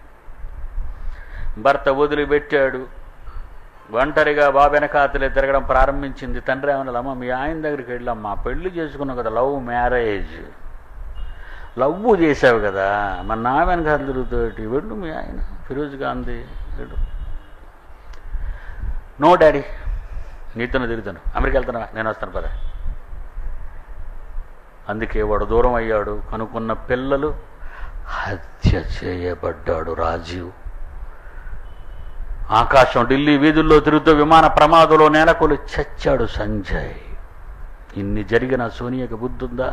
భర్త వదిలిపెట్టాడు, ఒంటరిగా బాబెనకాతలే తిరగడం ప్రారంభించింది. తండ్రి ఏమన్నా, అమ్మ మీ ఆయన దగ్గరికి వెళ్ళమ్మా, పెళ్లి చేసుకున్నావు కదా, లవ్ మ్యారేజ్, లవ్ చేసావు కదా, మన నా వెనకాల తిరుగుతోటి వెళ్ళు మీ ఆయన ఫిరోజ్ గాంధీ వెళ్ళు. నో డాడీ, నీతోనే తిరుగుతాను, అమెరికా వెళ్తున్నా, నేను వస్తాను పద. అందుకే వాడు దూరం అయ్యాడు. కనుక్కున్న పిల్లలు, హత్య చేయబడ్డాడు రాజీవ్. ఆకాశం ఢిల్లీ వీధుల్లో తిరుగుతూ విమాన ప్రమాదంలో నేలకొలి చచ్చాడు సంజయ్. ఇన్ని జరిగిన సోనియాకి బుద్ధి ఉందా?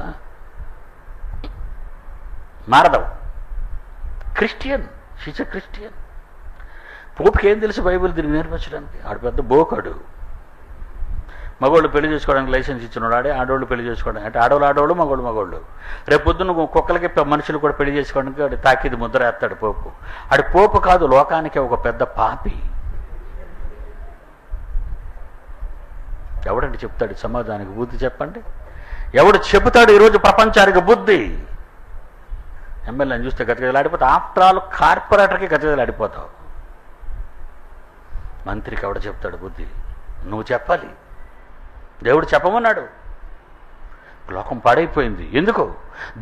మారదవ్ క్రిస్టియన్, షీజ్ ఎ క్రిస్టియన్. పోపుకి ఏం తెలుసు బైబిల్ తిరిగి నేర్పించడానికి? ఆడు పెద్ద బోకాడు. మగోళ్ళు పెళ్లి చేసుకోవడానికి లైసెన్స్ ఇచ్చినాడు ఆడే, ఆడవాళ్ళు పెళ్లి చేసుకోవడానికి, అంటే ఆడవాళ్ళు మగోళ్ళు. రేపు పొద్దున్న కుక్కలకి మనుషులు కూడా పెళ్లి చేసుకోవడానికి ఆడు తాకిది ముద్ర వేస్తాడు పోపు. ఆడు పోపు కాదు, లోకానికి ఒక పెద్ద పాపి. ఎవడండి చెప్తాడు సమాజానికి బుద్ధి? చెప్పండి, ఎవడు చెబుతాడు ఈరోజు ప్రపంచానికి బుద్ధి? ఎమ్మెల్యేని చూస్తే గతగదలాడిపోతావు. After all కార్పొరేటర్కి గతగదలాడిపోతావు. మంత్రికి ఎవడ చెప్తాడు బుద్ధి? నువ్వు చెప్పాలి. దేవుడు చెప్పమన్నాడు. లోకం పాడైపోయింది. ఎందుకు?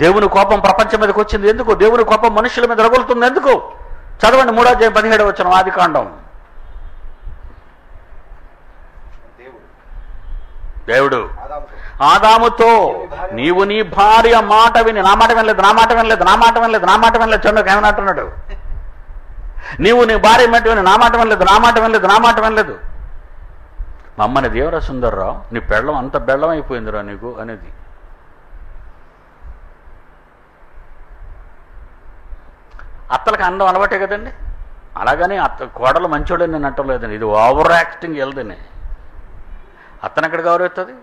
దేవుని కోపం ప్రపంచం మీదకి వచ్చింది. ఎందుకు? దేవుని కోపం మనుషుల మీద రగులుతుంది. ఎందుకు? చదవండి 3:17 ఆదికాండం. దేవుడు ఆదాముతో, నీవు నీ భార్య మాట విని, నా మాట వినలేదు, చంద్రుకు ఏమనంటున్నాడు? నీవు నీ భార్య మాట విని నా మాట వినలేదు. మా అమ్మని దేవరా సుందర్రావు, నీ పెళ్ళం అంత బెళ్ళం అయిపోయిందిరా నీకు అనేది. అత్తలకు అందం అలవాటే కదండి. అలాగని కోడలు మంచోడని నేను అంటలేదండి. ఇది ఓవర్ యాక్టింగ్ వెళ్దని. అత్తను ఎక్కడ గౌరవిస్తుంది?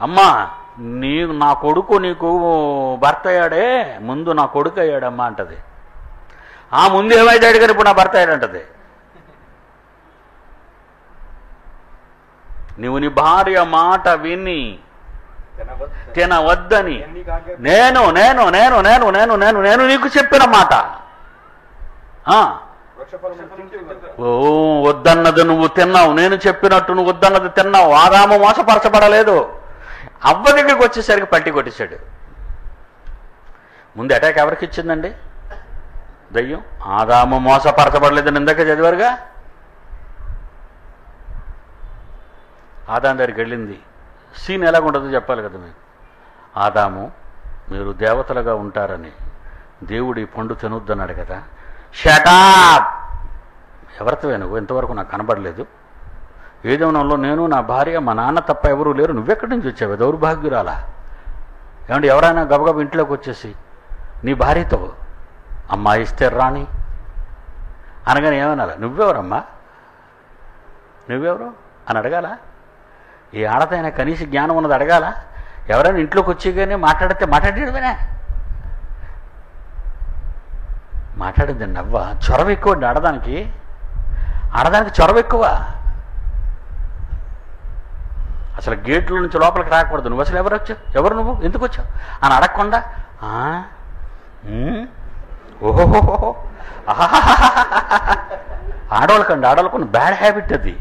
అమ్మా నా కొడుకు నీకు భర్త అయ్యాడే, ముందు నా కొడుకు అయ్యాడమ్మా అంటది. ఆ ముందు ఏమైతే కానీ ఇప్పుడు నా భర్త అయ్యాడంటది. నువ్వు నీ భార్య మాట విని తినవద్దని నేను నేను నేను నేను నేను నేను నేను నీకు చెప్పిన మాట. వద్దన్నది నువ్వు తిన్నావు, నేను చెప్పినట్టు నువ్వు వద్దన్నది తిన్నావు. ఆదాము మోసపరచబడలేదు. అవ్వ దగ్గరికి వచ్చేసరికి పట్టి కొట్టేశాడు. ముందు అటాక్ ఎవరికి ఇచ్చిందండి? దయ్యం. ఆదాము మోసపరచబడలేదని ఇందాక చదివారుగా. ఆదాము దగ్గరికి వెళ్ళింది. సీన్ ఎలాగుంటుందో చెప్పాలి కదా మీకు. ఆదాము, మీరు దేవతలుగా ఉంటారని దేవుడు ఈ పండు తినొద్దన్నాడు కదా. షటాప్! ఎవరితోవే నువ్వు? ఇంతవరకు నాకు కనబడలేదు. ఏదేమనంలో నేను, నా భార్య, మా నాన్న తప్ప ఎవరూ లేరు. నువ్వెక్కడి నుంచి వచ్చావు? దౌర్భాగ్యురాలా? ఏమంటే ఎవరైనా గబగబ ఇంట్లోకి వచ్చేసి నీ భార్యతో అమ్మా ఇస్తే రాణి అనగానే ఏమనాలా? నువ్వెవరమ్మా, నువ్వెవరు అని అడగాల? ఈ ఆడతైనా కనీస జ్ఞానం ఉన్నది అడగాల? ఎవరైనా ఇంట్లోకి వచ్చి మాట్లాడితే మాట్లాడేదేనా? మాట్లాడిందండి అవ్వ. చొరవ ఎక్కువ అండి ఆడదానికి. చొరవ ఎక్కువ. అసలు గేట్లో నుంచి లోపలికి రాకూడదు. నువ్వు అసలు ఎవరు వచ్చావు, ఎవరు నువ్వు, ఎందుకు వచ్చావు అని అడగకుండా ఓహోహోహో ఆడవాళ్ళకు బ్యాడ్ హ్యాబిట్ అది.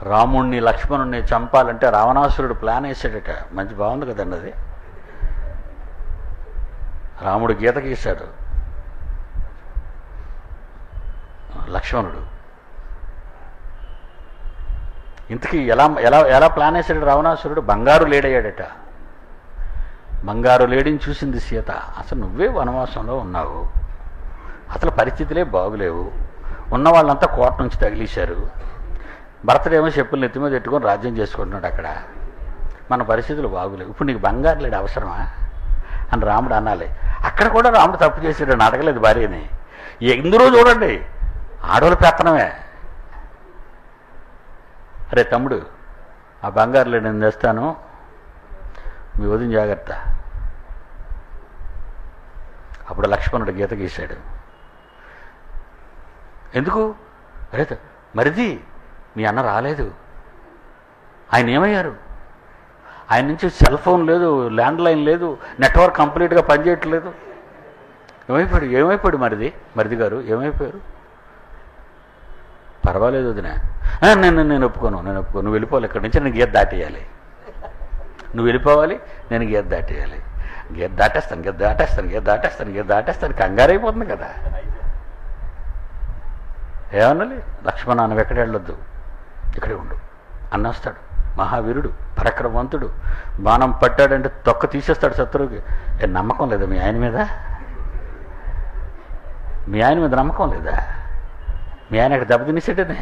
రాముణ్ణి లక్ష్మణుణ్ణి చంపాలంటే రావణాసురుడు ప్లాన్ వేసాడట. మంచి బాగుంది కదండి అది. రాముడు గీత గీశాడు, లక్ష్మణుడు. ఇంతకీ ఎలా ఎలా ఎలా ప్లాన్ వేసాడు రావణాసురుడు? బంగారు లేడయ్యాడట. బంగారు లేడిని చూసింది సీత. అసలు నువ్వే వనవాసంలో ఉన్నావు, అసలు పరిస్థితులే బాగులేవు, ఉన్న వాళ్ళంతా కోట నుంచి తగిలేశారు. భర్తడేమో చెప్పులు నెత్తి మీద పెట్టుకొని రాజ్యం చేసుకుంటున్నాడు అక్కడ. మన పరిస్థితులు బాగులేవు, ఇప్పుడు నీకు బంగారు లేడు అవసరమా అని రాముడు అనాలి. అక్కడ కూడా రాముడు తప్పు చేశాడు, అడగలేదు భార్యని. ఎందులో చూడండి ఆడవాళ్ళ పెత్తనమే. అరే తమ్ముడు, ఆ బంగారు లేడు నేను తెస్తాను, మీ వదిన జాగ్రత్త. ఆ అప్పుడు లక్ష్మణుడు గీత గీశాడు. ఎందుకు? అరే మరిది మీ అన్న రాలేదు, ఆయన ఏమయ్యారు? ఆయన నుంచి సెల్ ఫోన్ లేదు, ల్యాండ్ లైన్ లేదు, నెట్వర్క్ కంప్లీట్గా పనిచేయట్లేదు. ఏమైపోయాడు మరిది గారు ఏమైపోయారు? పర్వాలేదు వదినా, నేను ఒప్పుకోను, నువ్వు వెళ్ళిపోవాలి ఇక్కడి నుంచి, నేను గీత దాటేయాలి, నువ్వు వెళ్ళిపోవాలి, నేను గీత దాటేయాలి. గీత దాటేస్తాను కంగారైపోతుంది కదా. ఏమన్నాలి? లక్ష్మణ నువ్వు ఎక్కడ వెళ్ళొద్దు, ఇక్కడే ఉండు అన్నొస్తాడు. మహావీరుడు, పరాక్రమవంతుడు, బాణం పట్టాడంటే తొక్క తీసేస్తాడు శత్రువుకి. నమ్మకం లేదా మీ ఆయన మీద? మీ ఆయన మీద నమ్మకం లేదా? మీ ఆయన ఇక్కడ దెబ్బ తినేసాడనే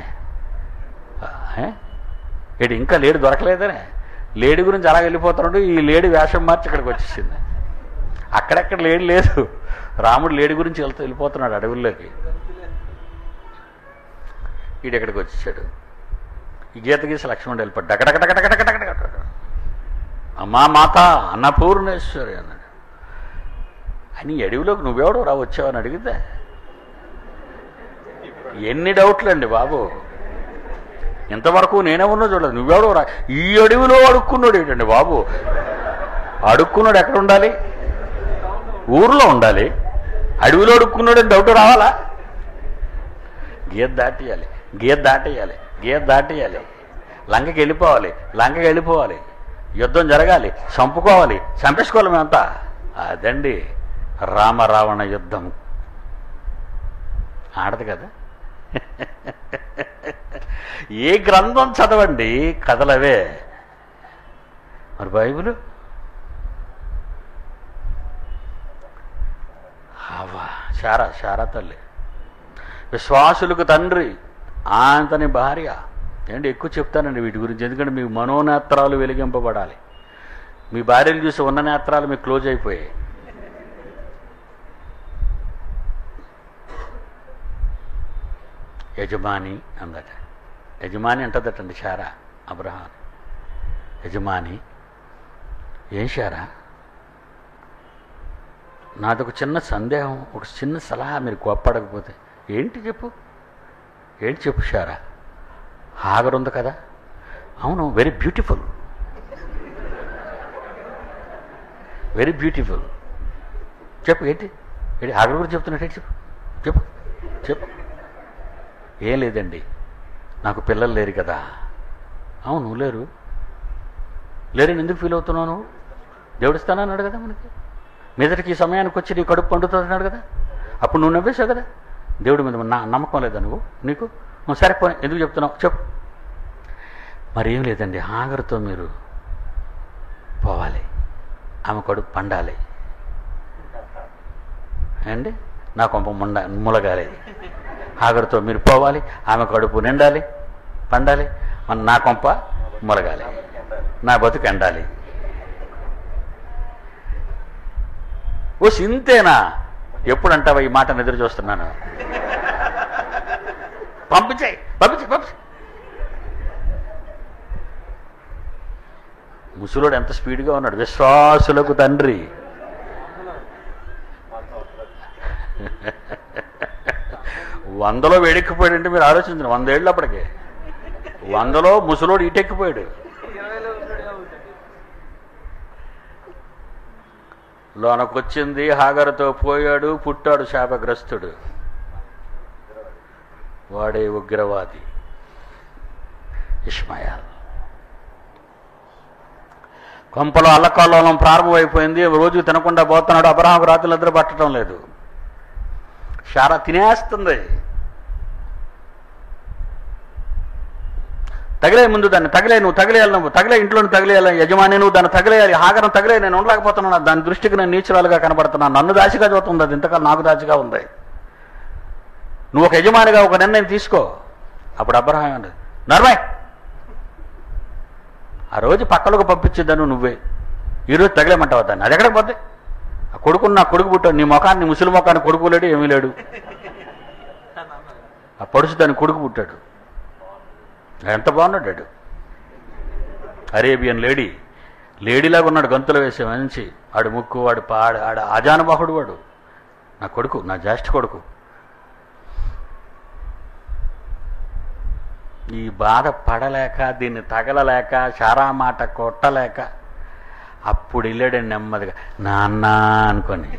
ఏడు ఇంకా లేడు దొరకలేదనే. లేడీ గురించి అలా వెళ్ళిపోతున్నాడు. ఈ లేడీ వేషం మార్చి ఇక్కడికి వచ్చేసింది. అక్కడెక్కడ లేడీ లేదు, రాముడు లేడీ గురించి వెళ్ళిపోతున్నాడు అడవుల్లోకి. ఈడు ఎక్కడికి వచ్చేసాడు. ఈ గీత గీసి లక్ష్మణుడు వెళ్ళిపోయాడు. డగడగడగడగడగడగడ అమ్మా మాత అన్నపూర్ణేశ్వరి అన్నాడు. అని అడవిలోకి నువ్వెవడో రా వచ్చావని అడిగితే ఎన్ని డౌట్లు అండి బాబు. ఇంతవరకు నేనేమన్నా చూడలేదు, నువ్వెవడో రా. ఈ అడవిలో అడుక్కున్నాడు ఏంటండి బాబు? అడుక్కున్నాడు ఎక్కడ ఉండాలి? ఊర్లో ఉండాలి. అడవిలో అడుక్కున్నాడు అని డౌట్ రావాలా? గీత దాటేయాలి, లంకకి వెళ్ళిపోవాలి, యుద్ధం జరగాలి, చంపుకోవాలి, చంపేసుకోవాలి మేమంతా. అదండి రామరావణ యుద్ధం. ఆడదు కదా. ఏ గ్రంథం చదవండి కథలవే. మరి బైబిలు శారా తల్లి, విశ్వాసులకు తండ్రి, ఆంతని భార్య. ఏంటి ఎక్కువ చెప్తానండి వీటి గురించి, ఎందుకంటే మీ మనోనేత్రాలు వెలిగింపబడాలి. మీ భార్యలు చూసి ఉన్న నేత్రాలు మీకు క్లోజ్ అయిపోయాయి. యజమాని అందట. యజమాని అంటదటండి శారా అబ్రహాం. యజమాని ఏం శారా, నాదొక చిన్న సందేహం, ఒక చిన్న సలహా, మీరు కోప్పడకపోతే. ఏంటి చెప్పు శారా. హాగర్ ఉంది కదా? అవును, వెరీ బ్యూటిఫుల్. చెప్పు ఏంటి హాగర్ గురించి చెప్తున్నట్టు చెప్పు. ఏం లేదండి, నాకు పిల్లలు లేరు కదా. అవును లేరని ఎందుకు ఫీల్ అవుతున్నావు నువ్వు? దేవుడు ఇస్తానన్నాడు కదా మనకి. మీదటికి ఈ సమయానికి వచ్చి నీ కడుపు పండుతుంది అన్నాడు కదా. అప్పుడు నువ్వు నవ్వేశావు కదా. దేవుడి మీద నమ్మకం లేదా నీకు? సరే పోనీ, ఎందుకు చెప్తున్నావు చెప్పు. మరేం లేదండి, హాగర్తో మీరు పోవాలి, ఆమె కడుపు పండాలి అండి, నా కొంప ములగాలి. హాగర్తో మీరు పోవాలి, ఆమె కడుపు నిండాలి, పండాలి, నా కొంప ములగాలి, నా బతుకు ఎండాలి. ఓ సింతేనా? ఎప్పుడంటావా ఈ మాట ఎదురు చూస్తున్నాను. పంపించాయి. ముసలోడు ఎంత స్పీడ్గా ఉన్నాడు. విశ్వాసులకు తండ్రి. వందలో వేడెక్కిపోయాడంటే మీరు ఆలోచించండి. 100 ఏళ్ళు అప్పటికే 100లో ముసలోడు ఇటెక్కిపోయాడు. లోనకొచ్చింది, హాగరుతో పోయాడు, పుట్టాడు శాపగ్రస్తుడు. వాడే ఉగ్రవాది ఇష్మాయాల్. కొంపలో అల్లకల్లోలం ప్రారంభమైపోయింది. రోజు తినకుండా పోతున్నాడు. అబ్రహాంకు రాత్రి నిద్ర పట్టడం లేదు. శారా తినేస్తుంది. తగిలే ముందు దాన్ని నువ్వు తగిలే ఇంట్లోని తగిలేయాలి. యజమాని నువ్వు దాన్ని తగిలేయాలి. హాగరం తగిలే. నేను ఉండలేకపోతున్నాను. దాని దృష్టికి నేను నీచురాలుగా కనబడుతున్నాను. నన్ను దాచిగా చూస్తుంది అది, ఇంతకాలం నాకు దాచిగా ఉంది. నువ్వు ఒక యజమానిగా ఒక నిర్ణయం తీసుకో. అప్పుడు అబ్రహాం అండి, నర్మయ్, ఆ రోజు పక్కలకు పంపించేద్దాను నువ్వే, ఈరోజు తగిలేమంటావు దాన్ని. అది ఎక్కడికి పోతే? ఆ నా కొడుకు పుట్టాడు. నీ ముఖాన్ని, ముసలి ముఖాన్ని కొడుకు లేడు, ఏమీ లేడు. ఆ పడుసు దాన్ని కొడుకు పుట్టాడు. ఎంత బాగున్నాడు. అరేబియన్ లేడీలాగా ఉన్నాడు. గంతులు వేసే మంచి ఆడు ముక్కు, ఆడు ఆడ ఆజానుబాహుడు. వాడు నా కొడుకు, నా జ్యేష్ఠ కొడుకు. ఈ బాధ పడలేక, దీన్ని తగలలేక, చారా మాట కొట్టలేక అప్పుడు వెళ్ళాడండి నెమ్మదిగా, నాన్న అనుకొని.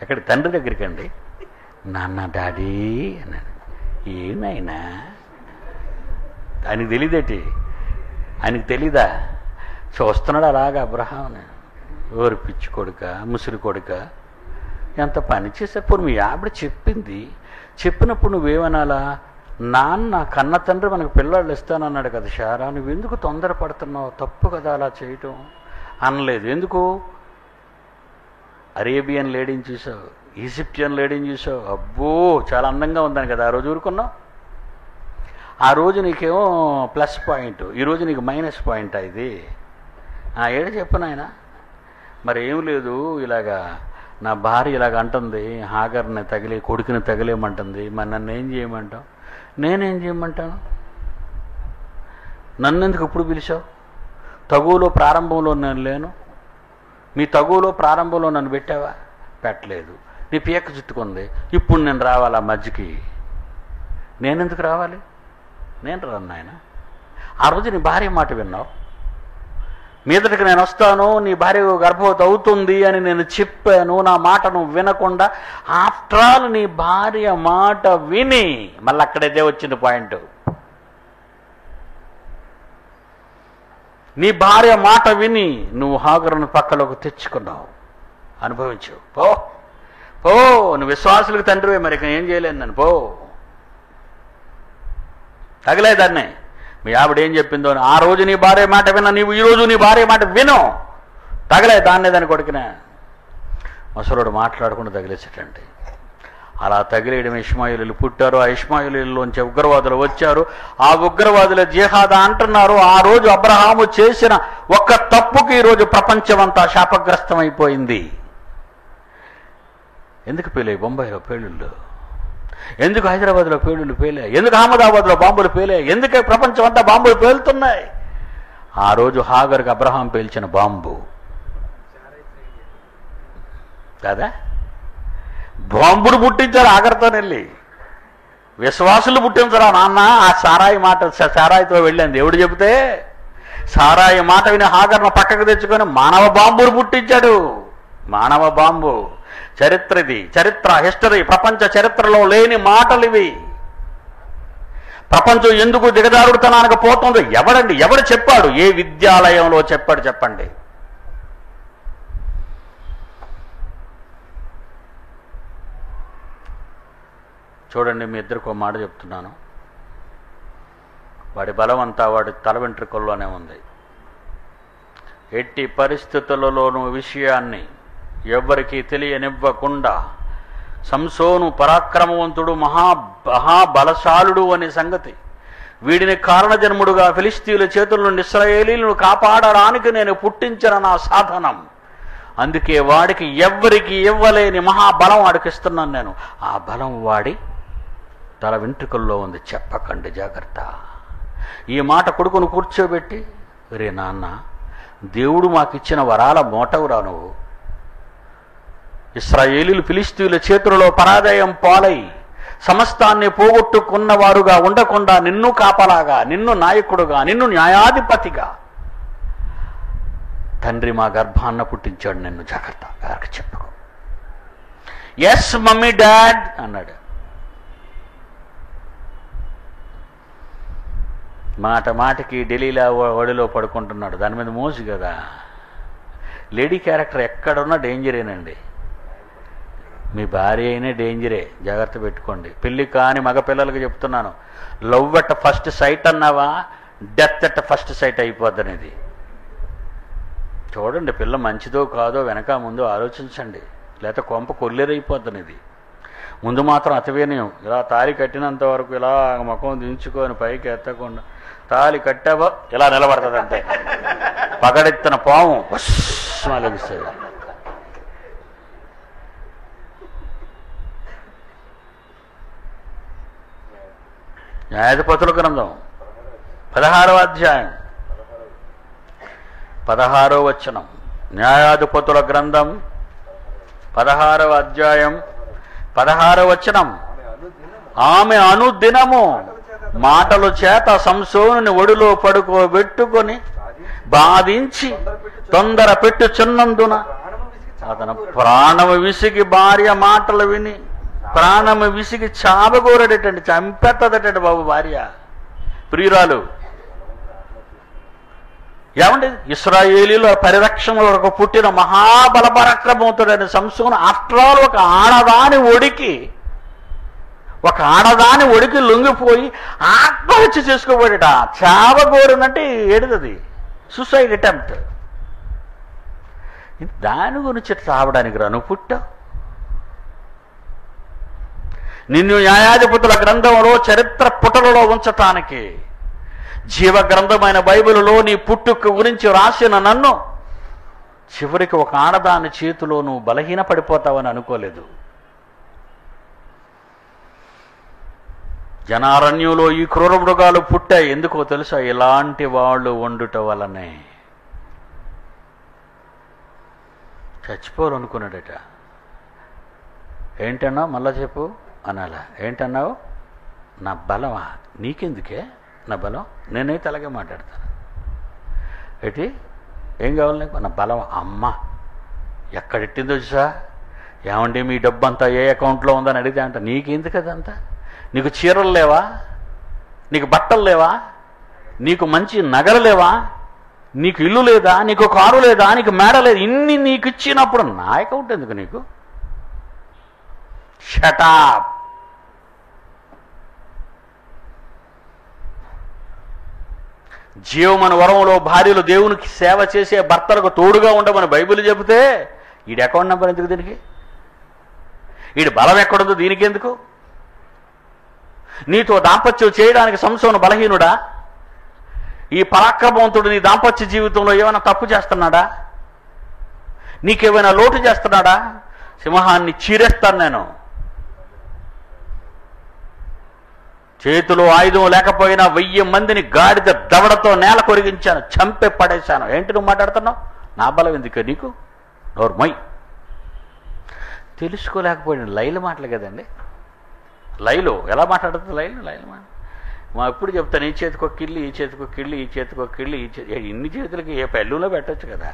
ఎక్కడ? తండ్రి దగ్గరికి అండి. నాన్న, డాడీ అన్నాడు. ఏమైనా ఆయనకు తెలియదేటి? ఆయనకు తెలీదా? చూస్తున్నాడు అలాగా అబ్రహాంని. ఓరి పిచ్చి కొడుక, ముసిరి కొడుక, ఎంత పని చేసేప్పుడు మీ ఆవిడ చెప్పింది. చెప్పినప్పుడు నువ్వేమనాలా? నాన్న కన్న తండ్రి మనకు పిల్లలు ఇస్తానన్నాడు కదా శారా, నువ్వెందుకు తొందరపడుతున్నావు? తప్పు కదా అలా చేయటం అనలేదు. ఎందుకు? అరేబియన్ లేడీని చూసావు, ఈజిప్షియన్ లేడీని చూసావు, అబ్బో చాలా అందంగా ఉందని కదా ఆ రోజు ఊరుకున్నావు. ఆ రోజు నీకేమో ప్లస్ పాయింట్, ఈరోజు నీకు మైనస్ పాయింట్. ఇది ఏడు చెప్పను ఆయన. మరి ఏం లేదు, ఇలాగా నా భార్య ఇలాగ అంటుంది, హాగర్ని తగిలి కొడుకుని తగిలేయమంటుంది, మరి నన్ను ఏం చేయమంటావు? నేనేం చేయమంటాను? నన్నెందుకు ఇప్పుడు పిలిచావు? తగువులో ప్రారంభంలో నేను లేను. మీ తగువులో ప్రారంభంలో నన్ను పెట్టావా? పెట్టలేదు. నీ పీక చుట్టుకుంది, ఇప్పుడు నేను రావాలా మధ్యకి? నేనెందుకు రావాలి? నేను రాను నాయన. ఆ రోజు నీ భార్య మాట విన్నావు. మీదటికి నేను వస్తాను, నీ భార్య గర్భవతి అవుతుంది అని నేను చెప్పాను. నా మాట నువ్వు వినకుండా, ఆఫ్టర్ ఆల్ నీ భార్య మాట విని, మళ్ళీ అక్కడైతే వచ్చింది పాయింట్. నీ భార్య మాట విని నువ్వు హాగరును పక్కలోకి తెచ్చుకున్నావు, అనుభవించావు. పో పో, నువ్వు విశ్వాసులకు తండ్రివే, మరి ఏం చేయలేను నన్ను. పో. తగలేదాన్నే మీ ఆవిడ ఏం చెప్పిందో. ఆ రోజు నీ భార్య మాట విన్నా, నీవు ఈరోజు నీ భార్య మాట విను. తగలే దాన్నే దాన్ని కొడుకునే. ముసలోడు మాట్లాడకుండా తగిలేసేటండి. అలా తగిలేయడం ఇష్మాయిలీలు పుట్టారు. ఆ ఇష్మాయిలీలోంచి ఉగ్రవాదులు వచ్చారు. ఆ ఉగ్రవాదుల జిహాద్ అంటున్నారు. ఆ రోజు అబ్రహాము చేసిన ఒక్క తప్పుకి ఈరోజు ప్రపంచమంతా శాపగ్రస్తం అయిపోయింది. ఎందుకు పేలే బొంబాయిలో పేలుళ్ళు? ఎందుకు హైదరాబాద్లో పేలుళ్ళు పేలే? ఎందుకు అహ్మదాబాద్లో బాంబులు పేలే? ఎందుకే ప్రపంచం అంతా బాంబులు పేలుతున్నాయి? ఆ రోజు హాగర్కి అబ్రహాం పేల్చిన బాంబు కదా. బాంబులు పుట్టించారు హాగర్తో వెళ్ళి. విశ్వాసులు పుట్టించరా నాన్న? ఆ సారాయి మాట, సారాయితో వెళ్ళాను దేవుడు చెబితే, సారాయి మాట విని హాగర్ను పక్కకు తెచ్చుకొని మానవ బాంబులు పుట్టించాడు. మానవ బాంబు. చరిత్ర ఇది, చరిత్ర, హిస్టరీ. ప్రపంచ చరిత్రలో లేని మాటలు ఇవి. ప్రపంచం ఎందుకు దిగజారుడుతనానికి పోతుందో ఎవడండి? ఎవడు చెప్పాడు? ఏ విద్యాలయంలో చెప్పాడు చెప్పండి? చూడండి, మీ ఇద్దరికి ఒక మాట చెప్తున్నాను. వాడి బలం అంతా వాడి తల వెంట్రుకల్లోనే ఉంది. ఎట్టి పరిస్థితులలోనూ విషయాన్ని ఎవ్వరికీ తెలియనివ్వకుండా, సంసోను పరాక్రమవంతుడు, మహాబలశాలుడు అనే సంగతి, వీడిని కారణజన్ముడుగా ఫిలిస్తీయుల చేతుల నుండి ఇశ్రాయేలీలను కాపాడడానికి నేను పుట్టించిన నా సాధనం, అందుకే వాడికి ఎవ్వరికి ఇవ్వలేని మహాబలం వాడికి ఇస్తున్నాను నేను. ఆ బలం వాడి తల వెంట్రుకల్లో ఉంది. చెప్పకండి, జాగ్రత్త. ఈ మాట కొడుకును కూర్చోబెట్టి, రే నాన్న, దేవుడు మాకిచ్చిన వరాల మోటవురా నువ్వు. ఇశ్రాయేలీలు ఫిలిస్తీయుల చేతులలో పరాజయం పాలై సమస్తాన్ని పోగొట్టుకున్నవారుగా ఉండకుండా నిన్ను కాపలాగా, నిన్ను నాయకుడుగా, నిన్ను న్యాయాధిపతిగా తండ్రి మా గర్భాన్న పుట్టించాడు నిన్ను. జాగ్రత్త, గారికి చెప్పుకో. ఎస్ మమ్మీ, డాడ్ అన్నాడు. మాట మాటికి ఢిల్లీలో ఒడిలో పడుకుంటున్నాడు. దాని మీద మోజు కదా. లేడీ క్యారెక్టర్ ఎక్కడున్నా డేంజరేనండి. మీ భార్య అయినా డేంజరే, జాగ్రత్త పెట్టుకోండి. పెళ్ళి కాని మగపిల్లలకి చెప్తున్నాను, లవ్ ఎట్ ఫస్ట్ సైట్ అన్నావా, డెత్ ఎట్ ఫస్ట్ సైట్ అయిపోద్దనేది. చూడండి, పిల్ల మంచిదో కాదో వెనక ముందు ఆలోచించండి, లేకపోతే కొంప కొల్లేరైపోద్దనేది. ముందు మాత్రం అతివేనయం. ఇలా తాళి కట్టినంత వరకు ఇలా ముఖం దించుకొని పైకి ఎత్తకుండా, తాళి కట్టావో ఇలా నిలబడుతుంది అంతే. పగడెత్తిన పాము లభిస్తుంది. న్యాయాధిపతుల గ్రంథం 16వ అధ్యాయం 16వ వచనం. న్యాయాధిపతుల గ్రంథం 16వ అధ్యాయం 16వ వచనం. ఆమె అనుదినము మాటల చేత సంసోనుని ఒడిలో పడుకోబెట్టుకొని బాధించి తొందర పెట్టుచున్నందున అతను ప్రాణము విసిగి భార్య మాటలు విని ప్రాణము విసిగి చావగోరడటండి, చంపెత్తదటండి బాబు భార్య. ప్రియురాలు ఏమండి, ఇశ్రాయేలీల పరిరక్షణ వరకు పుట్టిన మహాబలపరాక్రమవంతుడైన సంసోను ఆఫ్టర్ ఆల్ ఒక ఆడదాని ఒడికి లొంగిపోయి ఆత్మహత్య చేసుకోబోడట. చావగోరనంటే ఏడుదది, సూసైడ్ అటెంప్ట్. దాని గురించి చావడానికి రా నువ్వు పుట్టావు? నిన్ను న్యాయాధిపతుల గ్రంథంలో చరిత్ర పుటలలో ఉంచటానికి, జీవ గ్రంథమైన బైబిలులో నీ పుట్టుక గురించి రాసిన నన్ను చివరికి ఒక ఆడదాని చేతిలో నువ్వు బలహీన పడిపోతావని అనుకోలేదు. జనారణ్యంలో ఈ క్రూర మృగాలు పుట్టాయి. ఎందుకో తెలుసా? ఇలాంటి వాళ్ళు వండుట వలనే. చచ్చిపోవాలనుకున్నాడట. ఏంటన్నావు? మళ్ళా చెప్పు అనాలా? ఏంటన్నావు? నా బలమా? నీకెందుకే నా బలం? నేనైతే అలాగే మాట్లాడతాను. ఏంటి? ఏం కావాలి నీకు? నా బలం. అమ్మ ఎక్కడెట్టిందో చూసా? ఏమండి మీ డబ్బు అంతా ఏ అకౌంట్లో ఉందని అడిగితే అంట నీకెందుకు అదంతా? నీకు చీరలు లేవా? నీకు బట్టలు లేవా? నీకు మంచి నగలు లేవా? నీకు ఇల్లు లేదా? నీకు కారు లేదా? నీకు మేడ లేదు? ఇన్ని నీకు ఇచ్చినప్పుడు నా అకౌంట్ ఎందుకు నీకు? షటాప్. జీవమన వరంలో భార్యలు దేవునికి సేవ చేసే భర్తలకు తోడుగా ఉండమని బైబిల్ చెబితే ఈడి అకౌంట్ నెంబర్ ఎందుకు దీనికి? ఈడి బలం ఎక్కడుందో దీనికి ఎందుకు? నీతో దాంపత్యం చేయడానికి సంసోను బలహీనుడా? ఈ పరాక్రమవంతుడు నీ దాంపత్య జీవితంలో ఏమైనా తప్పు చేస్తున్నాడా? నీకేమైనా లోటు చేస్తున్నాడా? సింహాన్ని చీరేస్తాను నేను. చేతిలో ఆయుధం లేకపోయినా 1000 మందిని గాడిద దవడతో నేల కొరిగించాను, చంపే పడేశాను. ఏంటి నువ్వు మాట్లాడుతున్నావు? నా బలం ఎందుకు నీకు? నోర్మై. తెలుసుకోలేకపోయిన లైలు మాటలు కదండి. లైలు ఎలా మాట్లాడుతుంది? లైలు మాట మా ఎప్పుడు చెప్తాను, ఈ చేతికి ఒక కిల్లి, ఈ చేతికి ఒక కిల్లి, ఈ చేతికి ఒక కిల్లి, ఇన్ని చేతులకి ఏ పెళ్ళులో పెట్టచ్చు కదా.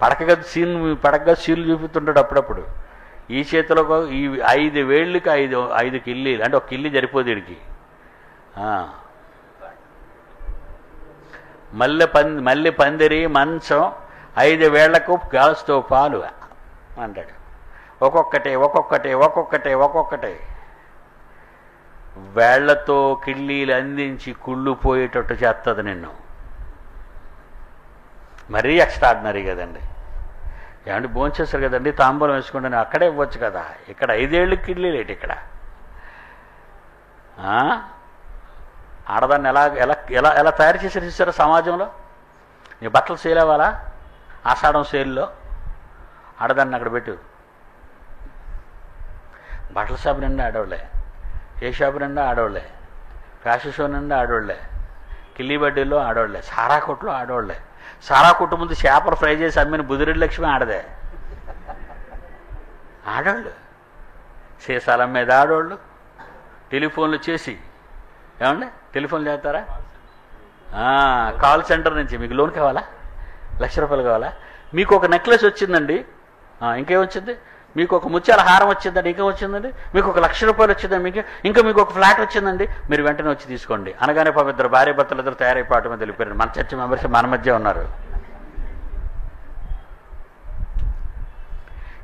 పడకగా సీన్లు చూపుతుంటాడు అప్పుడప్పుడు. ఈ చేతిలో ఈ 5 వేళ్ళకి 5 కిల్లీలు, అంటే ఒక కిల్లి సరిపోదు వీడికి. మల్లె పందిరి మంచం 5 వేళ్లకు గ్లాసుతో పాలు అంటాడు. ఒక్కొక్కటే వేళ్లతో కిళ్ళీలు అందించి కుళ్ళు పోయేటట్టు చేస్తుంది నిన్ను. మరీ ఎక్స్ట్రాడినరీ కదండి. ఏమంటే భోంచేస్తారు కదండి, తాంబూలం వేసుకుంటే అక్కడే ఇవ్వచ్చు కదా. ఇక్కడ 5 ఏళ్ళు కిళ్ళీలు ఏంటి ఇక్కడ? ఆడదాన్ని ఎలా ఎలా ఎలా ఎలా తయారు చేసి ఇస్తారో సమాజంలో. నీ బట్టలు సేల్ అవ్వాలా? ఆషాఢం సేల్లో ఆడదాన్ని అక్కడ పెట్టు. బట్టల షాపు నిండా ఆడవాళ్ళే, ఏ షాపు నిండా ఆడవాళ్ళే, ఫ్యాషన్ షో నిండా ఆడవాళ్ళే, కిల్లీ బడ్డీల్లో ఆడవాళ్ళే, సారా కొట్లో ఆడవాళ్ళే. సారా కొట్టు ముందు చేపలు ఫ్రై చేసి అమ్మిన బుదిరెడ్డి లక్ష్మి ఆడదే. ఆడవాళ్ళు సీసాల మీద ఆడవాళ్ళు టెలిఫోన్లు చేసి, ఏమండి టెలిఫోన్లు చేస్తారా? కాల్ సెంటర్ నుంచి మీకు లోన్ కావాలా? ₹1,00,000 కావాలా? మీకు ఒక నెక్లెస్ వచ్చిందండి, ఇంకేమొచ్చింది? మీకు ఒక ముత్యాల హారం వచ్చిందండి, ఇంకేం వచ్చిందండి? మీకు ఒక ₹1,00,000 వచ్చిందండి, మీకు ఒక ఫ్లాట్ వచ్చిందండి, మీరు వెంటనే వచ్చి తీసుకోండి అనగానే ఇద్దరు భార్య భర్తలు ఇద్దరు తయారైపోవటం మీద వెళ్ళిపోయారు. మన చర్చ మెంబర్స్ మన మధ్య ఉన్నారు.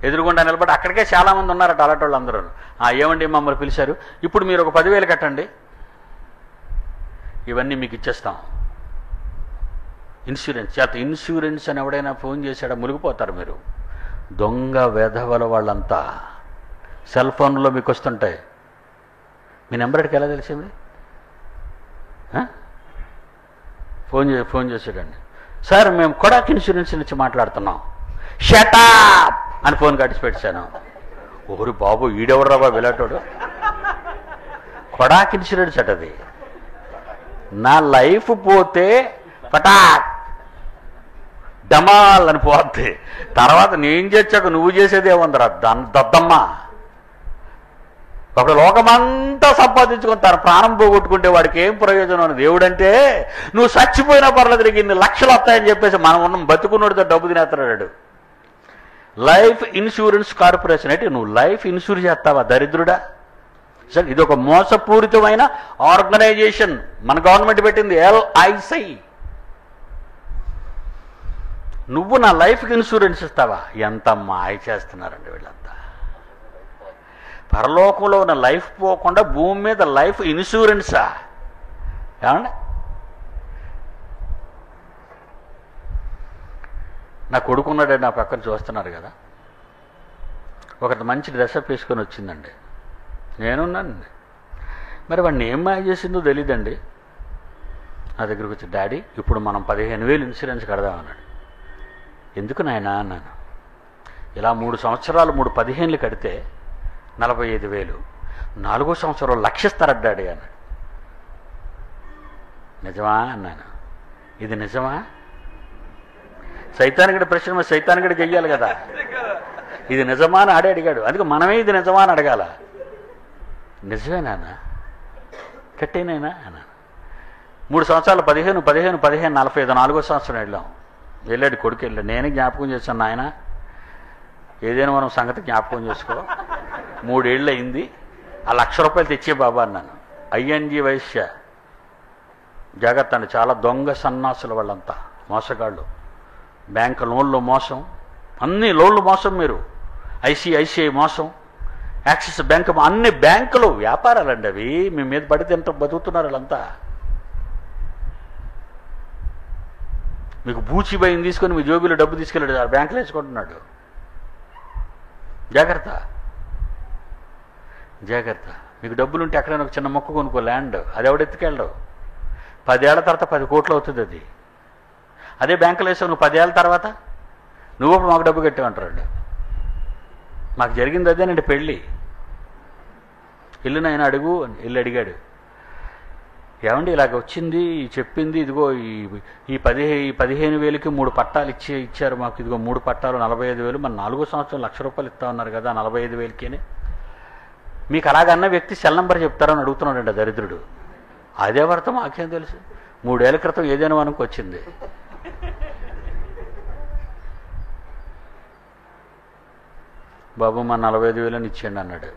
ఎదురుగుండా నిలబడి అక్కడికే చాలామంది ఉన్నారట అలాంటి వాళ్ళు అందరూ. ఏమండి మమ్మల్ని పిలిచారు, ఇప్పుడు మీరు ఒక 10,000 కట్టండి, ఇవన్నీ మీకు ఇచ్చేస్తాం. ఇన్సూరెన్స్ అని ఎవడైనా ఫోన్ చేశాడా? మునిగిపోతారు మీరు. దొంగ వెధవల వాళ్ళంతా సెల్ ఫోన్లో మీకు వస్తుంటాయి. మీ నెంబర్కి ఎలా తెలిసింది? ఫోన్ చేసాడండి, సార్ మేము కొడాక్ ఇన్సూరెన్స్ నుంచి మాట్లాడుతున్నాం. షటాప్ అని ఫోన్ కట్టిసి పెట్టాను. ఓరి బాబు ఈడెవడరా బాబు ఇలాంటోడు? Kodak insurance అటది. నా లైఫ్ పోతే పటాక్ డమాలని పోద్ది. తర్వాత నేను చేశాక నువ్వు చేసేదేముందిరా దద్దమ్మ. ఒక లోకమంతా సంపాదించుకొని తన ప్రాణం పోగొట్టుకుంటే వాడికి ఏం ప్రయోజనం అని దేవుడంటే, నువ్వు చచ్చిపోయినా పర్లేదు నీకు ఇన్ని లక్షలు వస్తాయని చెప్పేసి మనం ఉన్న బతుకున్నోడితో డబ్బు తినేస్తున్నాడు. లైఫ్ ఇన్సూరెన్స్ కార్పొరేషన్ అంటే నువ్వు లైఫ్ ఇన్సూర్ చేస్తావా దరిద్రుడా? సరే, ఇది ఒక మోసపూరితమైన ఆర్గనైజేషన్ మన గవర్నమెంట్ పెట్టింది, LIC. నువ్వు నా లైఫ్కి ఇన్సూరెన్స్ ఇస్తావా? ఎంత మాయ చేస్తున్నారండి వీళ్ళంతా. పరలోకంలో ఉన్న లైఫ్ పోకుండా భూమి మీద లైఫ్ ఇన్సూరెన్సా? ఏమండి, నా కొడుకున్నాడండి, నా పక్కన చూస్తున్నారు కదా, ఒకటి మంచి డ్రెస్అప్ వేసుకొని వచ్చిందండి, నేనున్నానండి. మరి వాడిని ఏం మాయ చేసిందో తెలియదండి. నా దగ్గరికి వచ్చి, డాడీ ఇప్పుడు మనం 15,000 ఇన్సూరెన్స్ కడదామన్నాడు. ఎందుకు నాయనా అన్నాను. ఇలా 3 సంవత్సరాలు 15 కడితే 45,000, 4వ సంవత్సరం 1,00,000 ఇస్తారట డాడీ అన్నాడు. నిజమా అన్నాను. ఇది నిజమా? సైతానిగడి ప్రశ్న సైతానిగడి చెయ్యాలి కదా. ఇది నిజమా అని ఆడే అడిగాడు. అందుకే మనమే ఇది నిజమా అని అడగాల. నిజమేనా కట్టేనైనా అన్నాను. 3 సంవత్సరాలు 15, 45, 4వ సంవత్సరం వెళ్ళాడు కొడుకు వెళ్ళాడు. నేనే జ్ఞాపకం చేశాను, నాయన ఏదైనా మనం సంగతి జ్ఞాపకం చేసుకో, 3 ఏళ్ళు అయింది, ఆ ₹1,00,000 తెచ్చే బాబా అన్నాను. ING వైశ్య జాగ్రత్త అండి, చాలా దొంగ సన్నాసులు వాళ్ళంతా, మోసగాళ్ళు. బ్యాంకు లోన్లు మోసం, అన్ని లోన్లు మోసం. మీరు ICICI మోసం, యాక్సిస్ బ్యాంక్, అన్ని బ్యాంకులు వ్యాపారాలండి అవి. మీ మీద పడితే ఎంత బతుకుతున్నారు వాళ్ళంతా. మీకు బూచి భయం తీసుకొని మీ జోబీలో డబ్బు తీసుకెళ్ళాడు, ఆ బ్యాంకులో వేసుకుంటున్నాడు. జాగ్రత్త జాగ్రత్త. మీకు డబ్బులు ఉంటే ఎక్కడైనా ఒక చిన్న మొక్క కొనుక్కో, ల్యాండ్, అది ఎవడెత్తుకెళ్ళడు. 10 ఏళ్ల తర్వాత 10 కోట్లు అవుతుంది అది. అదే బ్యాంకులో వేసావు నువ్వు 10 ఏళ్ళ తర్వాత, నువ్వు అప్పుడు మాకు డబ్బు కట్టేవంటాడు. మాకు జరిగింది అదేనండి, పెళ్ళి. ఇల్లు నాయన అడుగు అని ఇల్లు అడిగాడు. ఏమండి ఇలాగ వచ్చింది, చెప్పింది, ఇదిగో ఈ 15,000కి 3 పట్టాలు ఇచ్చారు మాకు, ఇదిగో 3 పట్టాలు 45,000, మరి 4వ సంవత్సరం ₹1,00,000 ఇస్తా ఉన్నారు కదా 45,000కి. మీకు అలాగన్న వ్యక్తి సెల్ నెంబర్ చెప్తారని అడుగుతున్నాడండి దరిద్రుడు. అదే భర్త మాకేం తెలుసు, 3 ఏళ్ల క్రితం ఏదైనా మనకు వచ్చింది. బాబు మా 45,000 ఇచ్చేయండి అన్నాడు.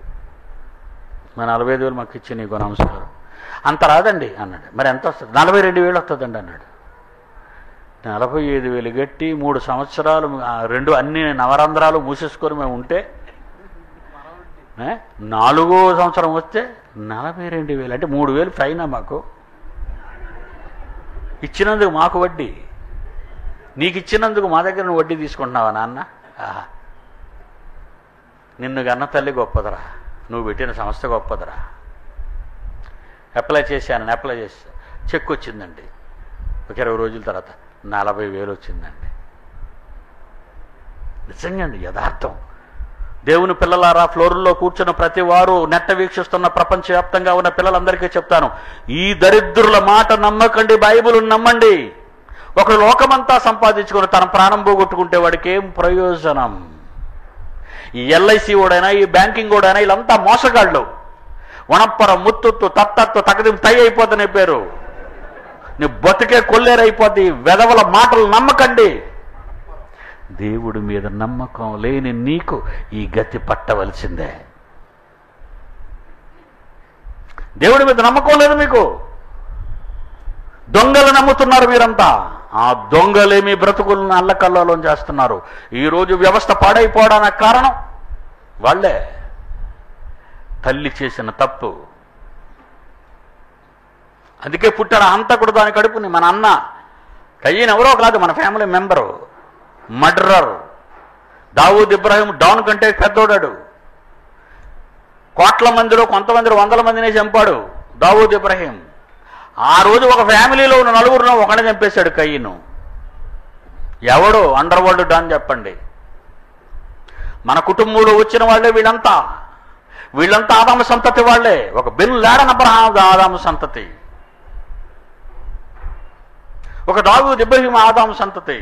మా 45,000 మాకు ఇచ్చి నీకు నమస్కారం. అంత రాదండి అన్నాడు. మరి ఎంత వస్తుంది? 42,000 వస్తుందండి అన్నాడు. 45,000 గట్టి 3 సంవత్సరాలు 2 అన్ని నవరంధ్రాలు మూసేసుకొని మేము ఉంటే 4వ సంవత్సరం వస్తే 42,000 అంటే 3,000 ఫైనా మాకు. ఇచ్చినందుకు మాకు వడ్డీ, నీకు ఇచ్చినందుకు మా దగ్గర నువ్వు వడ్డీ తీసుకుంటున్నావా నాన్న? ఆహా, నిన్ను గన్న తల్లి గొప్పదరా, నువ్వు పెట్టిన సంస్థ గొప్పదరా. అప్లై చేశాను, అప్లై చేశా, చెక్ వచ్చిందండి. ఒక 20 రోజుల తర్వాత 40,000 వచ్చిందండి. నిజంగా అండి, యథార్థం. దేవుని పిల్లలారా, ఫ్లోర్లో కూర్చున్న ప్రతి వారు, నెట్ట వీక్షిస్తున్న ప్రపంచవ్యాప్తంగా ఉన్న పిల్లలందరికీ చెప్తాను, ఈ దరిద్రుల మాట నమ్మకండి, బైబిల్ నమ్మండి. ఒకడు లోకమంతా సంపాదించుకొని తన ప్రాణం పోగొట్టుకుంటే వాడికి ఏం ప్రయోజనం? ఈ LIC ఓడైనా, ఈ బ్యాంకింగ్ ఓడైనా, వీళ్ళంతా మోసగాళ్ళు. వనప్పర ముత్తు తత్తత్తు తగదిం తై అయిపోతానే పేరు. నీ బతుకే కొల్లేరైపోద్ది. వెధవల మాటలు నమ్మకండి. దేవుడి మీద నమ్మకం లేని నీకు ఈ గతి పట్టవలసిందే. దేవుడి మీద నమ్మకం లేదు మీకు. దొంగలు నమ్ముతున్నారు మీరంతా. ఆ దొంగలే మీ బ్రతుకులను అల్లకల్లోలం చేస్తున్నారు. ఈరోజు వ్యవస్థ పాడైపోవడానికి కారణం వాళ్ళే. తల్లి చేసిన తప్పు. అందుకే పుట్టాడు హంతకుడు దాని కడుపుని. మన అన్న కయ్యను ఎవరో కాదు, మన family member, murderer. Dawood Ibrahim don కంటే పెద్దోడాడు. కోట్ల మందిలో కొంతమంది 100 మందినే చంపాడు దావూద్ ఇబ్రాహిం. ఆ రోజు ఒక ఫ్యామిలీలో ఉన్న 4గురిలో ఒకనే చంపేశాడు కయ్యను. ఎవడు అండర్ వరల్డ్ డాన్ చెప్పండి? మన కుటుంబంలో వచ్చిన వాళ్ళే వీళ్ళంతా. వీళ్ళంతా ఆదాము సంతతి వాళ్లే. ఒక బిన్ లాడెన్ అబ్రహాం ఆదాము సంతతి, ఒక దావూద్ ఇబ్రాహిం ఆదాము సంతతి.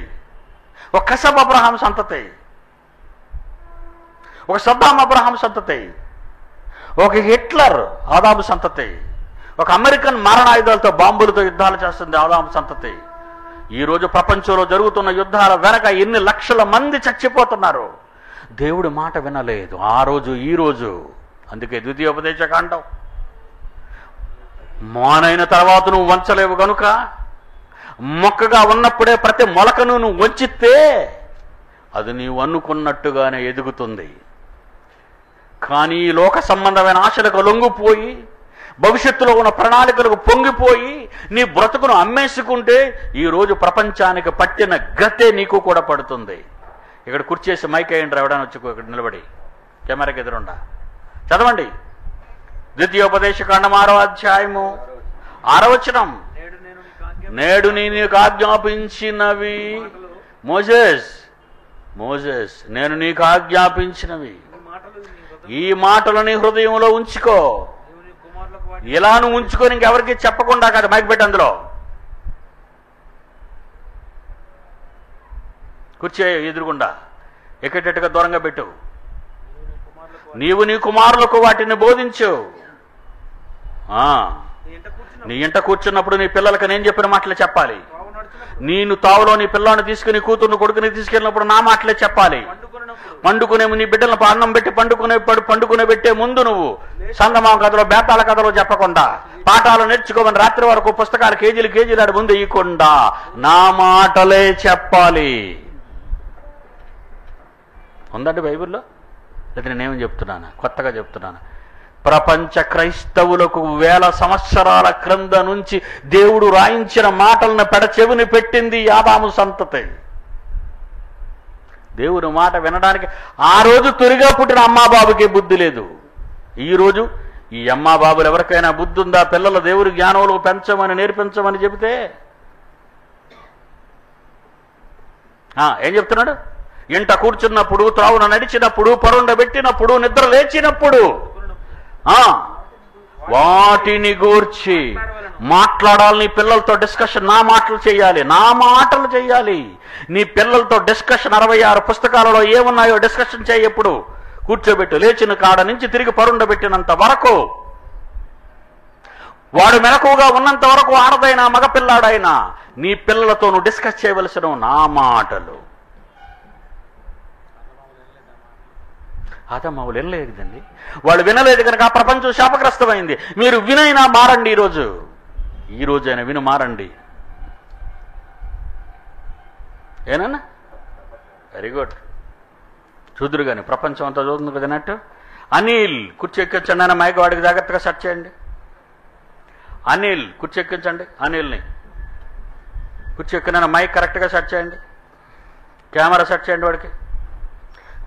ఒక కసబ్ అబ్రహాం సంతతి, ఒక సద్దాం అబ్రహాం సంతతి, ఒక హిట్లర్ ఆదాము సంతతి, ఒక అమెరికన్ మారణాయుధాలతో బాంబులతో యుద్ధాలు చేస్తుంది ఆదాము సంతతి. ఈరోజు ప్రపంచంలో జరుగుతున్న యుద్ధాల వెనక ఎన్ని లక్షల మంది చచ్చిపోతున్నారు. దేవుడి మాట వినలేదు ఆ రోజు ఈ రోజు. అందుకే ద్వితీయోపదేశకాండం, మానైన తర్వాత నువ్వు వంచలేవు గనుక మొక్కగా ఉన్నప్పుడే ప్రతి మొలకను నువ్వు వంచితే అది నీవు అనుకున్నట్టుగానే ఎదుగుతుంది. కానీ ఈ లోక సంబంధమైన ఆశలకు లొంగిపోయి భవిష్యత్తులో ఉన్న ప్రణాళికలకు పొంగిపోయి నీ బ్రతుకును అమ్మేసుకుంటే ఈరోజు ప్రపంచానికి పట్టిన గతే నీకు కూడా పడుతుంది. ఇక్కడ కుర్చేసి మైక్ అయ్యండి, ఎవడని వచ్చి ఇక్కడ నిలబడి కెమెరాకి ఎదురుండా చదవండి. ద్వితీయోపదేశకాండం 6వ అధ్యాయము 6వ వచనం. నేడు నీకు ఆజ్ఞాపించినవి మోజెస్ నేను నీకు ఆజ్ఞాపించినవి ఈ మాటలు నీ హృదయంలో ఉంచుకో. ఇలా నువ్వు ఉంచుకొని ఇంకెవరికి చెప్పకుండా కాదు. మైక్ పెట్టి అందులో కూర్చో, ఎదురుగుండా ఎక్కేటట్టుగా దూరంగా పెట్టు. నీవు నీ కుమారులకు వాటిని బోధించు. నీ ఇంట కూర్చున్నప్పుడు నీ పిల్లలకు నేను చెప్పిన మాటలే చెప్పాలి. నేను తావులో నీ పిల్లని తీసుకుని కూతురుని కొడుకుని తీసుకెళ్ళినప్పుడు నా మాటలే చెప్పాలి. పండుకునే నీ బిడ్డలను అన్నం పెట్టి పండుకునే పెట్టే ముందు నువ్వు సంగమాం కథలో బేతాళ కథలో చెప్పకుండా పాఠాలు నేర్చుకోమని రాత్రి వరకు పుస్తకాలు కేజీలు ఆడి ముందు ఇవ్వకుండా నా మాటలే చెప్పాలి. ఉందండి బైబిల్లో? లేదా నేనేమని చెప్తున్నాను? కొత్తగా చెప్తున్నాను. ప్రపంచ క్రైస్తవులకు 1000 సంవత్సరాల క్రింద నుంచి దేవుడు రాయించిన మాటలను పెడచెవిని పెట్టింది ఆదాము సంతతి. దేవుని మాట వినడానికి ఆ రోజు తొలిగా పుట్టిన అమ్మాబాబుకి బుద్ధి లేదు. ఈరోజు ఈ అమ్మాబాబులు ఎవరికైనా బుద్ధి ఉందా? పిల్లల దేవుడి జ్ఞానంలో పెంచమని నేర్పించమని చెబితే ఏం చెప్తున్నాడు? ఇంట కూర్చున్నప్పుడు, త్రావున నడిచినప్పుడు, పరుండబెట్టినప్పుడు, నిద్ర లేచినప్పుడు వాటిని గూర్చి మాట్లాడాలి. నీ పిల్లలతో డిస్కషన్ నా మాటలు చేయాలి. నీ పిల్లలతో డిస్కషన్ 66 పుస్తకాలలో ఏమున్నాయో డిస్కషన్ చేయి. ఎప్పుడు కూర్చోబెట్టు. లేచిన కాడ నుంచి తిరిగి పరుండబెట్టినంత వరకు, వాడు మెలకువగా ఉన్నంత వరకు, ఆడదైనా మగపిల్లాడైనా నీ పిల్లలతో నువ్వు డిస్కస్ చేయవలసిన నా మాటలు. ఆదమావులు వినలేదండి. వాళ్ళు వినలేదు కనుక ఆ ప్రపంచం శాపగ్రస్తమైంది. మీరు వినైనా మారండి. ఈ రోజైనా విను మారండి. ఏనన్నా? Very good. చూదురు కానీ ప్రపంచం అంతా చూస్తుంది కదన్నట్టు. అనిల్ కుర్చీ ఎక్కించండి అన్న మైక్ వాడికి జాగ్రత్తగా సెట్ చేయండి. అనిల్ కుర్చీ ఎక్కించండి. అనిల్ని కుర్చీ ఎక్కిన మైక్ కరెక్ట్గా సెట్ చేయండి. కెమెరా సెట్ చేయండి. వాడికి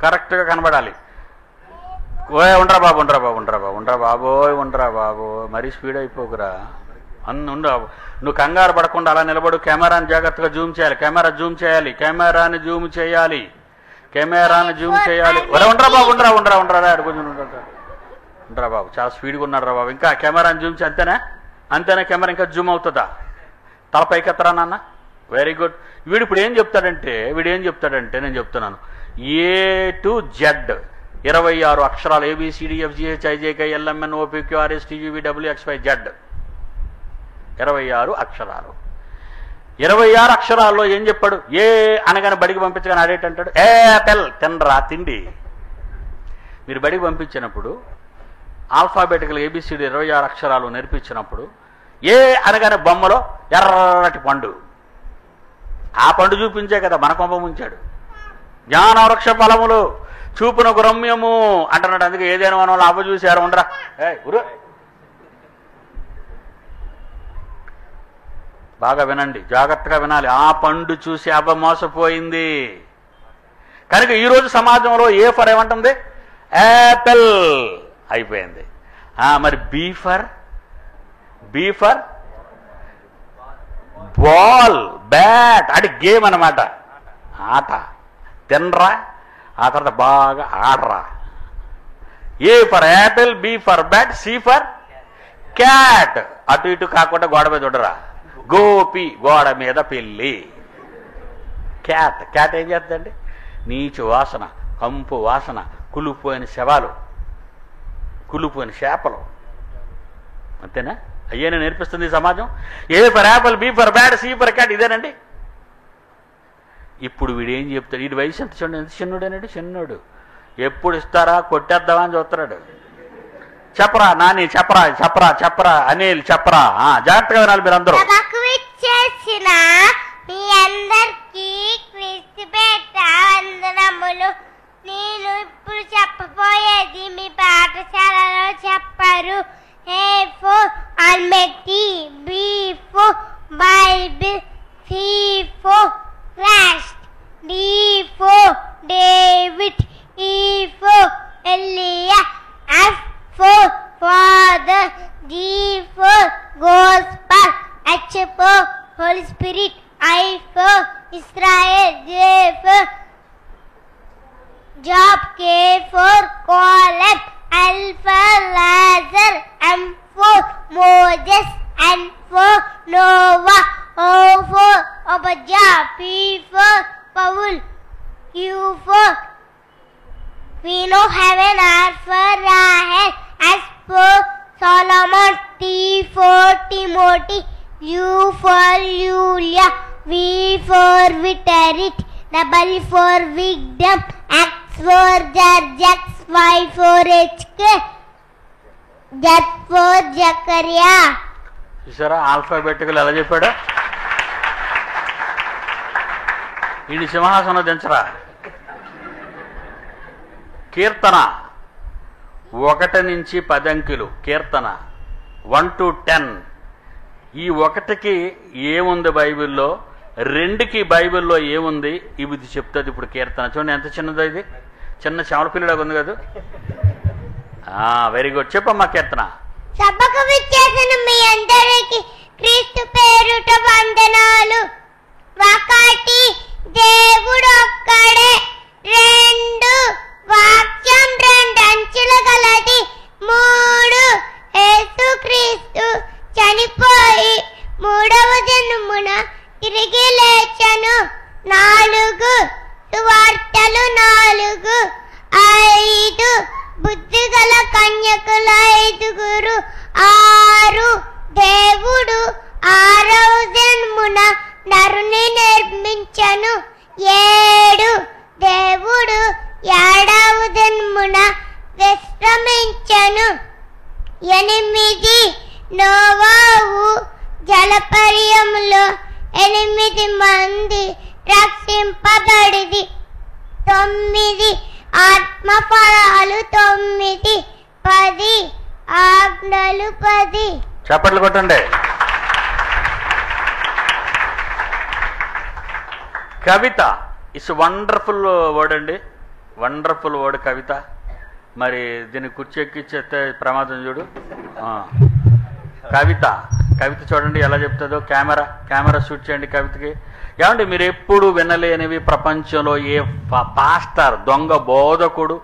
కరెక్ట్గా కనబడాలి. ఉండరా బాబు మరీ స్పీడ్ అయిపోకురా. నువ్వు కంగారు పడకుండా అలా నిలబడు. కెమెరాని జాగ్రత్తగా జూమ్ చేయాలి. కెమెరాని జూమ్ చేయాలి. ఉండరా బాబు ఉండరా బాబు. చాలా స్పీడ్గా ఉన్నాడు రా బాబు. ఇంకా కెమెరాని జూమ్ చేయి. అంతేనా? కెమెరా ఇంకా జూమ్ అవుతుందా? తలపైకి ఎత్తరా నాన్న. Very good. వీడు ఇప్పుడు ఏం చెప్తాడంటే నేను చెప్తున్నాను, A to Z 26 అక్షరాలు. ABCDFGHIJKLMNOPQRSTUVWXYZ 26 అక్షరాలు. 26 అక్షరాల్లో ఏం చెప్పాడు? ఏ అనగానే బడికి పంపించగానే ఆడేటంటాడు యాపిల్ తినరా తిండి. మీరు బడికి పంపించినప్పుడు ఆల్ఫాబెటికల్ ABCD 26 అక్షరాలు నేర్పించినప్పుడు ఏ అనగానే బొమ్మలో ఎర్రటి పండు, ఆ పండు చూపించే కదా మన కొంప ముంచాడు. జ్ఞానవృక్ష ఫలములు చూపునకు రమ్యము అంటున్నాడు. అందుకే ఏదైనా మన వాళ్ళు అవ్వ చూశారు. ఉండరా బాగా వినండి, జాగ్రత్తగా వినాలి. ఆ పండు చూసి అవ్వ మోసపోయింది కనుక ఈరోజు సమాజంలో ఏ ఫర్ ఏమంటుంది? యాపిల్ అయిపోయింది. మరి బీ ఫర్ బాల్, బ్యాట్. అది గేమ్ అన్నమాట, ఆట. తినరా, ఆ తర్వాత బాగా ఆడరా. A for apple, B for bat, C for cat. అటు ఇటు కాకుండా గోడ మీద చూడరా. గోపి, గోడ మీద పెళ్ళి. క్యాట్ ఏం చేస్తుందండి? నీచు వాసన, కంపు వాసన, కులిపోయిన శవాలు, కులిపోయిన చేపలు, అంతేనా? అయ్యేనా నేర్పిస్తుంది సమాజం? A for apple, B for bad, C for cat, ఇదేనండి. ఇప్పుడు వీడేం చెప్తాడు? వీడి వయసు ఎంత చూడండి, ఎంత చిన్నుడేనండి, చిన్నోడు. ఎప్పుడు ఇస్తారా కొట్టేద్దామా అని చూస్తున్నాడు. చెప్పరా నాని, చెప్పరా చెప్పరా చెప్పరా, అనిల్ చెప్పరా, జాగ్రత్తగా వినాలి మీరు అందరూ. మీ అందరికీ క్రీస్తుపేట వందనములు. నేను ఇప్పుడు చెప్పబోయేది మీ పాఠశాలలో చెప్పారు. A for Almighty, B for Bible, C for Christ, D for David, E for Elijah, F for Father, G for Gospel, H for Holy Spirit, I for Israel, J for Job, K for Caleb, L for Lazar, M for Moses, N for Noah, O for Obadiah, P for Paul, Q for Queen of Heaven, R for Rahel, S for Solomon, T for Timothy, U for Julia, V for Viterit, W for Victim, X for Judge, X, Y for HK, Z for Zachariah. చూసారా ఆల్ఫాబెటికల్ ఎలా చెప్పాడా? వీడి సింహాసనం దించరా. కీర్తన 1 నుంచి 10 అంకెలు. కీర్తన 1 to 10. ఈ 1కి ఏముంది బైబిల్లో, 2కి బైబిల్లో ఏముంది, ఇది చెప్తుంది ఇప్పుడు కీర్తన. చూడండి ఎంత చిన్నదో ఇది, చిన్న చామల పిల్లలాగా ఉంది కదా. వెరీ గుడ్, చెప్పమ్మా కీర్తన. సభకు విచ్చేసిన మీ అందరికి క్రీస్తు పేరుట వందనాలు. 1 దేవుడు ఒక్కడే, 2 వాక్యం 2 అంచులు గలది, 3 యేసుక్రీస్తు చనిపోయి 3వ దినమున తిరిగి లేచెను, 4 సువార్తలు 4, 5 బుద్ధిగల కన్యకుల 5, 6 దేవుడు 6వ దినమున నరుని నిర్మించెను, 7 దేవుడు 7వ దినమున విశ్రమించెను, 8 నోవాహు జలపర్యములో 8 మంది రక్షింపబడిది, 9 ఆత్మఫలాలు 9, 10 ఆజ్ఞలు 10. చప్పట్లు కొట్టండి. కవిత ఇట్స్ వండర్ఫుల్ వర్డ్ అండి, వండర్ఫుల్ వర్డ్ కవిత. మరి దీన్ని కుర్చీ ఎక్కిచ్చేస్తే ప్రమాదం చూడు. కవిత కవిత చూడండి ఎలా చెప్తుందో. కెమెరా షూట్ చేయండి కవితకి. ఏమండి మీరు ఎప్పుడు వినలేనివి ప్రపంచంలో ఏ పాస్టర్ దొంగ బోధకుడు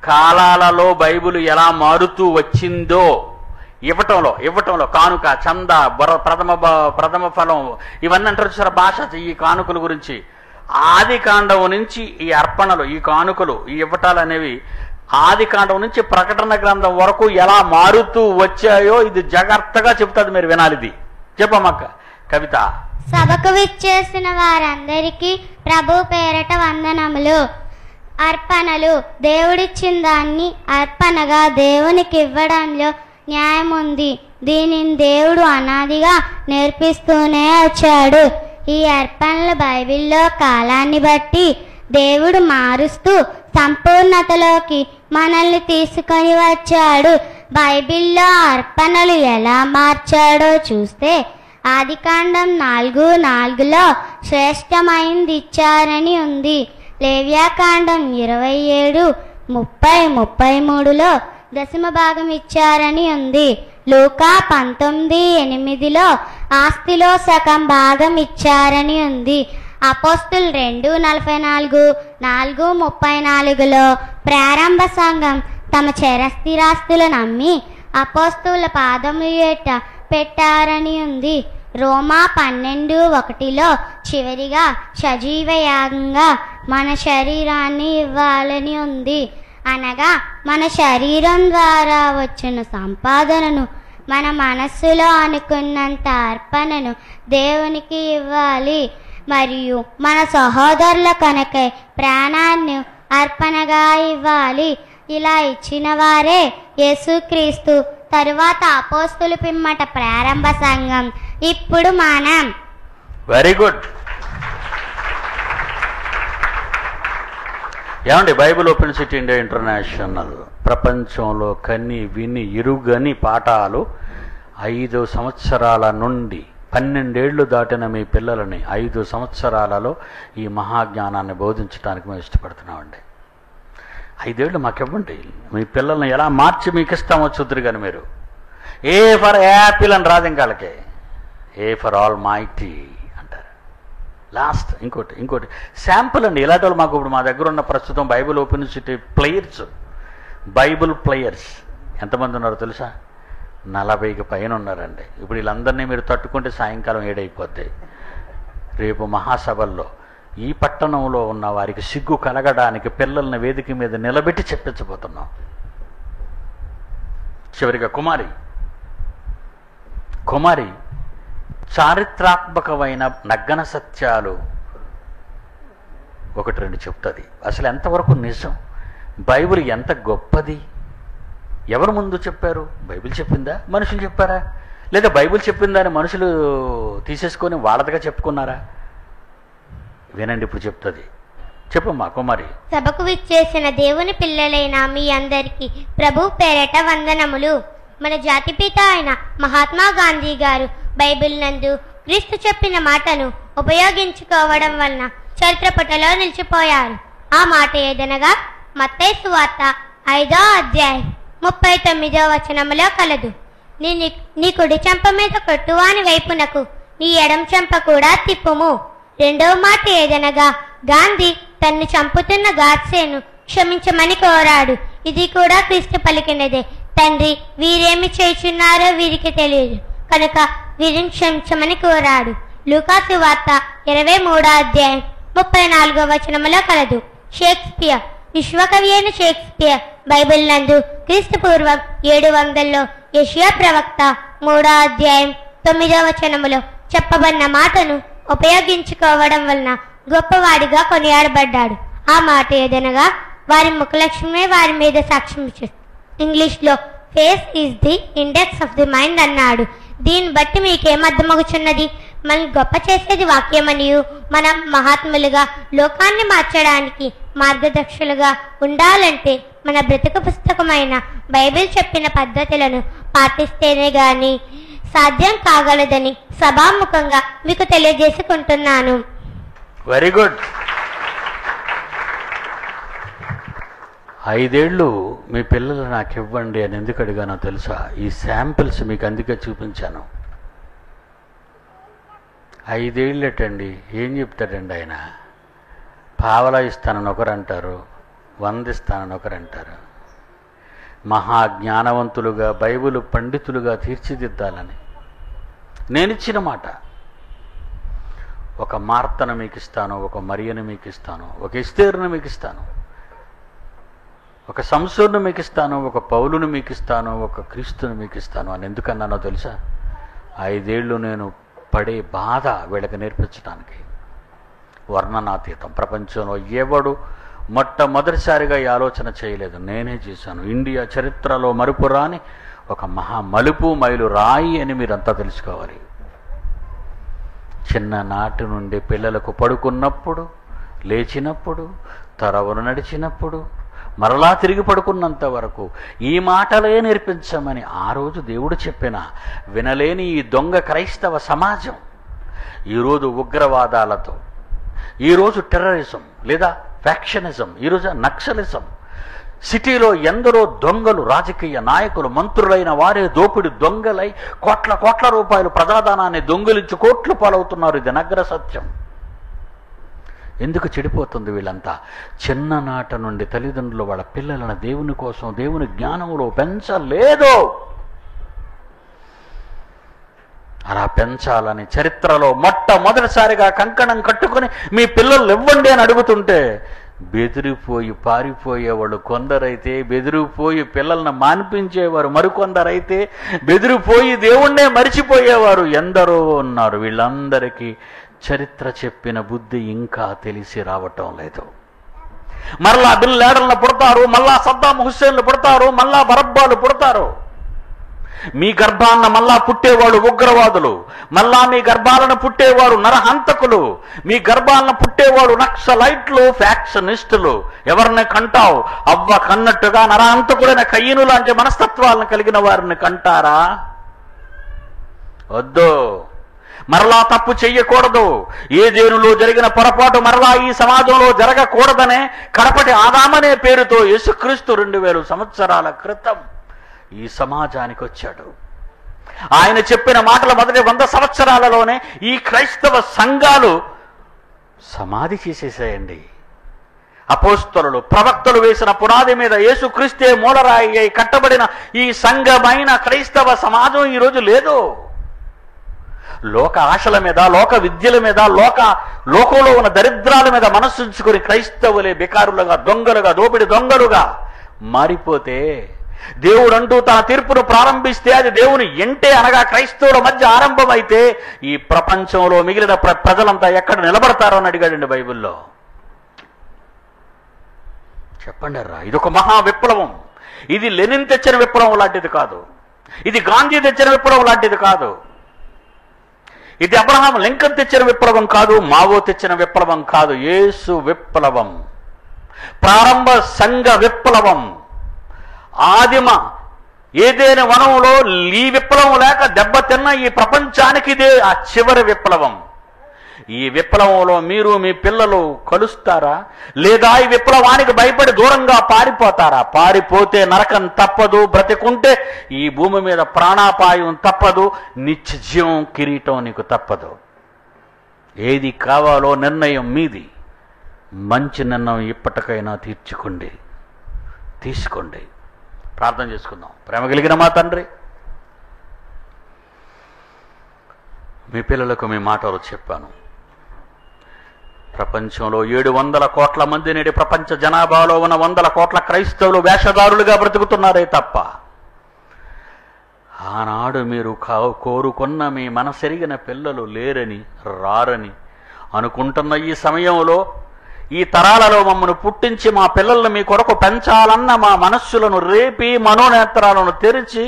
కాలాలలో బైబిల్ ఎలా మారుతూ వచ్చిందో ఇవ్వటంలో కానుక, చంద, ప్రథమ ఫలం, ఇవన్నీ అంటారు చూసారా భాష. ఈ కానుకల గురించి ఆది కాండం నుంచి ఈ అర్పణలు, ఈ కానుకలు, ఈ ఇవ్వటాలు అనేవి ఆది కాండం నుంచి ప్రకటన గ్రంథం వరకు ఎలా మారుతూ వచ్చాయో ఇది జాగ్రత్తగా చెప్తుంది, మీరు వినాలి. ఇది చెప్పమ్మక్క కవిత. సభకు విచ్చేసిన వారందరికీ ప్రభు పేరట వందనములు. అర్పణలు దేవుడిచ్చిన దాన్ని అర్పణగా దేవునికి ఇవ్వడంలో న్యాయం ఉంది. దీనిని దేవుడు అనాదిగా నేర్పిస్తూనే వచ్చాడు. ఈ అర్పణలు బైబిల్లో కాలాన్ని బట్టి దేవుడు మారుస్తూ సంపూర్ణతలోకి మనల్ని తీసుకొని వచ్చాడు. బైబిల్లో అర్పణలు ఎలా మార్చాడో చూస్తే ఆదికాండం 4:4లో శ్రేష్టమైంది ఇచ్చారని ఉంది. లేవ్యాకాండం 27, 30, 33లో దశమ భాగం ఇచ్చారని ఉంది. లూకా 19:8లో ఆస్తిలో సగం భాగం ఇచ్చారని ఉంది. అపోస్తులు 2:44, 4:34లో ప్రారంభ సంఘం తమ చరస్థిరాస్తులను అమ్మి అపోస్తుల పాదముల ఎట పెట్టారని ఉంది. రోమా 12:1లో చివరిగా సజీవయాగంగా మన శరీరాన్ని ఇవ్వాలని ఉంది. అనగా మన శరీరం ద్వారా వచ్చిన సంపాదనను, మన మనస్సులో అనుకున్నంత అర్పణను దేవునికి ఇవ్వాలి. మరియు మన సహోదరుల కనుకై ప్రాణాన్ని అర్పణగా ఇవ్వాలి. ఇలా ఇచ్చిన వారే యేసుక్రీస్తు, తరువాత అపోస్తుల పిమ్మట ప్రారంభ సంఘం, ఇప్పుడు మనం. Very good. ఏమండి, Bible open city India international ప్రపంచంలో కన్ని విని ఇరుగని పాఠాలు 5 సంవత్సరాల నుండి 12 ఏళ్ళు దాటిన మీ పిల్లలని 5 సంవత్సరాలలో ఈ మహాజ్ఞానాన్ని బోధించడానికి మేము ఇష్టపడుతున్నామండి. 5 ఏళ్ళు మాకివ్వండి. మీ పిల్లల్ని ఎలా మార్చి మీకు ఇస్తామో చూద్దరు. కానీ మీరు ఏ ఫర్ యాపిల్ అని రాదు, ఇంకాళ్ళకి ఏ ఫర్ ఆల్ మైటీ అంటారు. లాస్ట్ ఇంకోటి శాంపుల్ అండి. ఇలాంటి వాళ్ళు మాకు ఇప్పుడు మా దగ్గర ఉన్న ప్రస్తుతం Bible open city players, Bible players ఎంతమంది ఉన్నారో తెలుసా? 40కి పైన ఉన్నారండి. ఇప్పుడు వీళ్ళందరినీ మీరు తట్టుకుంటే సాయంకాలం 7 అయిపోద్ది. రేపు మహాసభల్లో ఈ పట్టణంలో ఉన్న వారికి సిగ్గు కలగడానికి పిల్లల్ని వేదిక మీద నిలబెట్టి చెప్పించబోతున్నాం. చివరిగా కుమారి చారిత్రాత్మకమైన నగ్గన సత్యాలు 1-2 చెప్తుంది. అసలు ఎంతవరకు నిజం, బైబిల్ ఎంత గొప్పది, ఎవరు ముందు చెప్పారు? బైబిల్ చెప్పిందా, మనుషులు చెప్పారా? లేదా బైబిల్ చెప్పిందని మనుషులు తీసేసుకొని వాళ్ళదిగా చెప్పుకున్నారా? వినండి, ఇప్పుడు చెప్తుంది. చెప్పమ్మా కుమారి. సభకు విచ్చేసిన దేవుని పిల్లలైన మీ అందరికీ ప్రభు పేరట వందనములు. మన జాతిపిత అయిన మహాత్మా గాంధీ గారు బైబిల్ నందు క్రీస్తు చెప్పిన మాటను ఉపయోగించుకోవడం వలన చరిత్ర పుటలో నిలిచిపోయారు. ఆ మాట ఏదనగా మత్తయి సువార్త 5వ అధ్యాయం 39వ వచనములో కలదు. నీ కుడి చెంప మీద కొట్టువాని వైపునకు నీ ఎడం చెంప కూడా తిప్పుము. రెండవ మాట ఏదనగా గాంధీ తన్ను చంపుతున్న గాడ్సేను క్షమించమని కోరాడు. ఇది కూడా క్రీస్తు పలికినదే. తండ్రి, వీరేమి చేయుచున్నారో వీరికి తెలియదు కనుక వీరిని క్షమించమని కోరాడు. లూకాసు వార్త 23వ అధ్యాయం 34వ వచనములో కలదు. షేక్స్పియర్, విశ్వకవి అయిన షేక్స్పియర్ బైబిల్ నందు క్రీస్తు పూర్వం 700లో యెషయా ప్రవక్త 3వ అధ్యాయం 9వ వచనములో చెప్పబడిన మాటను ఉపయోగించుకోవడం వలన గొప్పవాడిగా కొనియాడబడ్డాడు. ఆ మాట ఏదనగా వారి ముఖలక్ష్యమే వారి మీద సాక్ష్యం ఇచ్చేది. ఇంగ్లీష్లో face is the index of the mind అన్నాడు. దీన్ని బట్టి మీకేమర్థమవుతున్నది? మనం గొప్ప చేసేది వాక్యమనియు మనం మహాత్ములుగా లోకాన్ని మార్చడానికి మార్గదర్శులుగా ఉండాలంటే మన బ్రతుకు పుస్తకమైన బైబిల్ చెప్పిన పద్ధతులను పాటిస్తేనే గాని సాధ్యం కాగలదని సభాముఖంగా మీకు తెలియజేసుకుంటున్నాను. Very good. 5 ఏళ్ళు మీ పిల్లలు నాకు ఇవ్వండి అని ఎందుకు అడిగానో తెలుసా? ఈ శాంపిల్స్ మీకు అందుకే చూపించాను. 5 ఏళ్ళేటండి, ఏం చెప్తాడండి ఆయన? పావలా ఇస్తానని ఒకరు అంటారు, 100 ఇస్తానని ఒకరు అంటారు. మహాజ్ఞానవంతులుగా బైబిల్ పండితులుగా తీర్చిదిద్దాలని నేనిచ్చిన మాట. ఒక మార్తను మీకు ఇస్తాను, ఒక మరియను మీకు ఇస్తాను, ఒక ఎస్తేరును మీకు ఇస్తాను, ఒక సంసోనును మీకు ఇస్తాను, ఒక పౌలును మీకు ఇస్తాను, ఒక క్రీస్తుని మీకు ఇస్తాను అని ఎందుకన్నానో తెలుసా? 5 ఏళ్ళు నేను పడే బాధ వీళ్ళకి నేర్పించడానికి వర్ణనాతీతం. ప్రపంచంలో ఎవడు మొట్టమొదటిసారిగా ఈ ఆలోచన చేయలేదు, నేనే చేశాను. ఇండియా చరిత్రలో మరుపురాని ఒక మలుపు మైలు రాయి అని మీరంతా తెలుసుకోవాలి. చిన్ననాటి నుండి పిల్లలకు పడుకున్నప్పుడు, లేచినప్పుడు, తరవును నడిచినప్పుడు, మరలా తిరిగి పడుకున్నంత వరకు ఈ మాటలే నేర్పించమని ఆ రోజు దేవుడు చెప్పిన వినలేని ఈ దొంగ క్రైస్తవ సమాజం ఈరోజు ఉగ్రవాదాలతో, ఈరోజు టెర్రరిజం లేదా ఫ్యాక్షనిజం, ఈరోజు నక్సలిజం, సిటీలో ఎందరో దొంగలు, రాజకీయ నాయకులు, మంత్రులైన వారే దోపిడి దొంగలై కోట్ల రూపాయలు ప్రజాధనాన్ని దొంగిలించి కోట్లు పాలవుతున్నారు. ఇది నగ్న సత్యం. ఎందుకు చెడిపోతుంది వీళ్ళంతా? చిన్ననాట నుండి తల్లిదండ్రులు వాళ్ళ పిల్లలను దేవుని కోసం, దేవుని జ్ఞానంలో పెంచలేదు. అలా పెంచాలని చరిత్రలో మొట్టమొదటిసారిగా కంకణం కట్టుకుని మీ పిల్లలు ఇవ్వండి అని అడుగుతుంటే బెదిరిపోయి పారిపోయేవాళ్ళు కొందరైతే, బెదిరిపోయి పిల్లల్ని మాన్పించేవారు మరికొందరైతే, బెదిరిపోయి దేవుణ్ణే మరిచిపోయేవారు ఎందరో ఉన్నారు. వీళ్ళందరికీ చరిత్ర చెప్పిన బుద్ధి ఇంకా తెలిసి రావటం లేదు. మరలా బిన్ లాడన్లు పుడతారు, మళ్ళా సద్దాం హుస్సేన్లు పుడతారు, మళ్ళా బరబ్బాలు పుడతారు. మీ గర్భాన్న మళ్ళా పుట్టేవాడు ఉగ్రవాదులు, మళ్ళా మీ గర్భాలను పుట్టేవాడు నరహంతకులు, మీ గర్భాలను పుట్టేవాడు నక్సలైట్లు, ఫ్యాక్షనిస్టులు. ఎవరిని కంటావు? అవ్వ కన్నట్టుగా నరహంతకుడైన కయ్యను లాంటి మనస్తత్వాలను కలిగిన వారిని కంటారా? వద్దు. మరలా తప్పు చెయ్యకూడదు. ఏ దేనిలో జరిగిన పొరపాటు మరలా ఈ సమాజంలో జరగకూడదనే కడపటి ఆదామనే పేరుతో యేసుక్రీస్తు 2000 సంవత్సరాల క్రితం ఈ సమాజానికి వచ్చాడు. ఆయన చెప్పిన మాటల మొదటి 100 సంవత్సరాలలోనే ఈ క్రైస్తవ సంఘాలు సమాధి చేసేసాయండి. అపోస్తలులు, ప్రవక్తలు వేసిన పునాది మీద యేసుక్రీస్తే మూలరాయి అయి కట్టబడిన ఈ సంఘమైన క్రైస్తవ సమాజం ఈరోజు లేదు. లోక ఆశల మీద, లోక విద్యల మీద, లోకంలో ఉన్న దరిద్రాల మీద మనస్సుంచుకుని క్రైస్తవులే బికారులుగా, దొంగలుగా, దోపిడి దొంగలుగా మారిపోతే, దేవుడు అంటూ తన తీర్పును ప్రారంభిస్తే అది దేవుని ఎంటే అనగా క్రైస్తవుల మధ్య ఆరంభమైతే ఈ ప్రపంచంలో మిగిలిన ప్రజలంతా ఎక్కడ నిలబడతారో అని అడిగాడండి బైబిల్లో. చెప్పండి రా, ఇదొక మహా విప్లవం. ఇది లెనిన్ తెచ్చిన విప్లవం లాంటిది కాదు, ఇది గాంధీ తెచ్చిన విప్లవం లాంటిది కాదు, ఇది అబ్రహాం లింకన్ తెచ్చిన విప్లవం కాదు, మావో తెచ్చిన విప్లవం కాదు. యేసు విప్లవం, ప్రారంభ సంఘ విప్లవం, ఆదిమ ఏదైనా వనంలో ఈ విప్లవం లేక దెబ్బతిన్న ఈ ప్రపంచానికి ఇదే ఆ చివరి విప్లవం. ఈ విప్లవంలో మీరు మీ పిల్లలు కలుస్తారా, లేదా ఈ విప్లవానికి భయపడి దూరంగా పారిపోతారా? పారిపోతే నరకం తప్పదు, బ్రతికుంటే ఈ భూమి మీద ప్రాణాపాయం తప్పదు, నిత్య జీవం కిరీటం నీకు తప్పదు. ఏది కావాలో నిర్ణయం మీది. మంచి నిర్ణయం ఇప్పటికైనా తీసుకోండి. ప్రార్థన చేసుకుందాం. ప్రేమ కలిగిన మా తండ్రి, మీ పిల్లలకు మీ మాటలు చెప్పాను. ప్రపంచంలో 700 కోట్ల మంది నేటి ప్రపంచ జనాభాలో ఉన్న 100 కోట్ల క్రైస్తవులు వేషధారులుగా బ్రతుకుతున్నారే తప్ప, ఆనాడు మీరు కోరుకున్న మీ మనసెరిగిన పిల్లలు లేరని, రారని అనుకుంటున్న ఈ సమయంలో, ఈ తరాలలో మమ్మల్ని పుట్టించి మా పిల్లల్ని మీ కొరకు పెంచాలన్న మా మనస్సులను రేపి, మనోనేత్రాలను తెరిచి,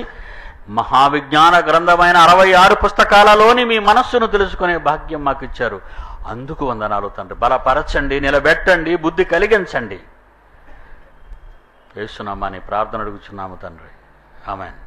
మహావిజ్ఞాన గ్రంథమైన 66 పుస్తకాలలోని మీ మనస్సును తెలుసుకునే భాగ్యం మాకు ఇచ్చారు. అందుకు వందనాలు తండ్రి. బలపరచండి, నిలబెట్టండి, బుద్ధి కలిగించండి. యేసు నామమున ప్రార్థన అడుగుచున్నాము తండ్రి. ఆమేన్.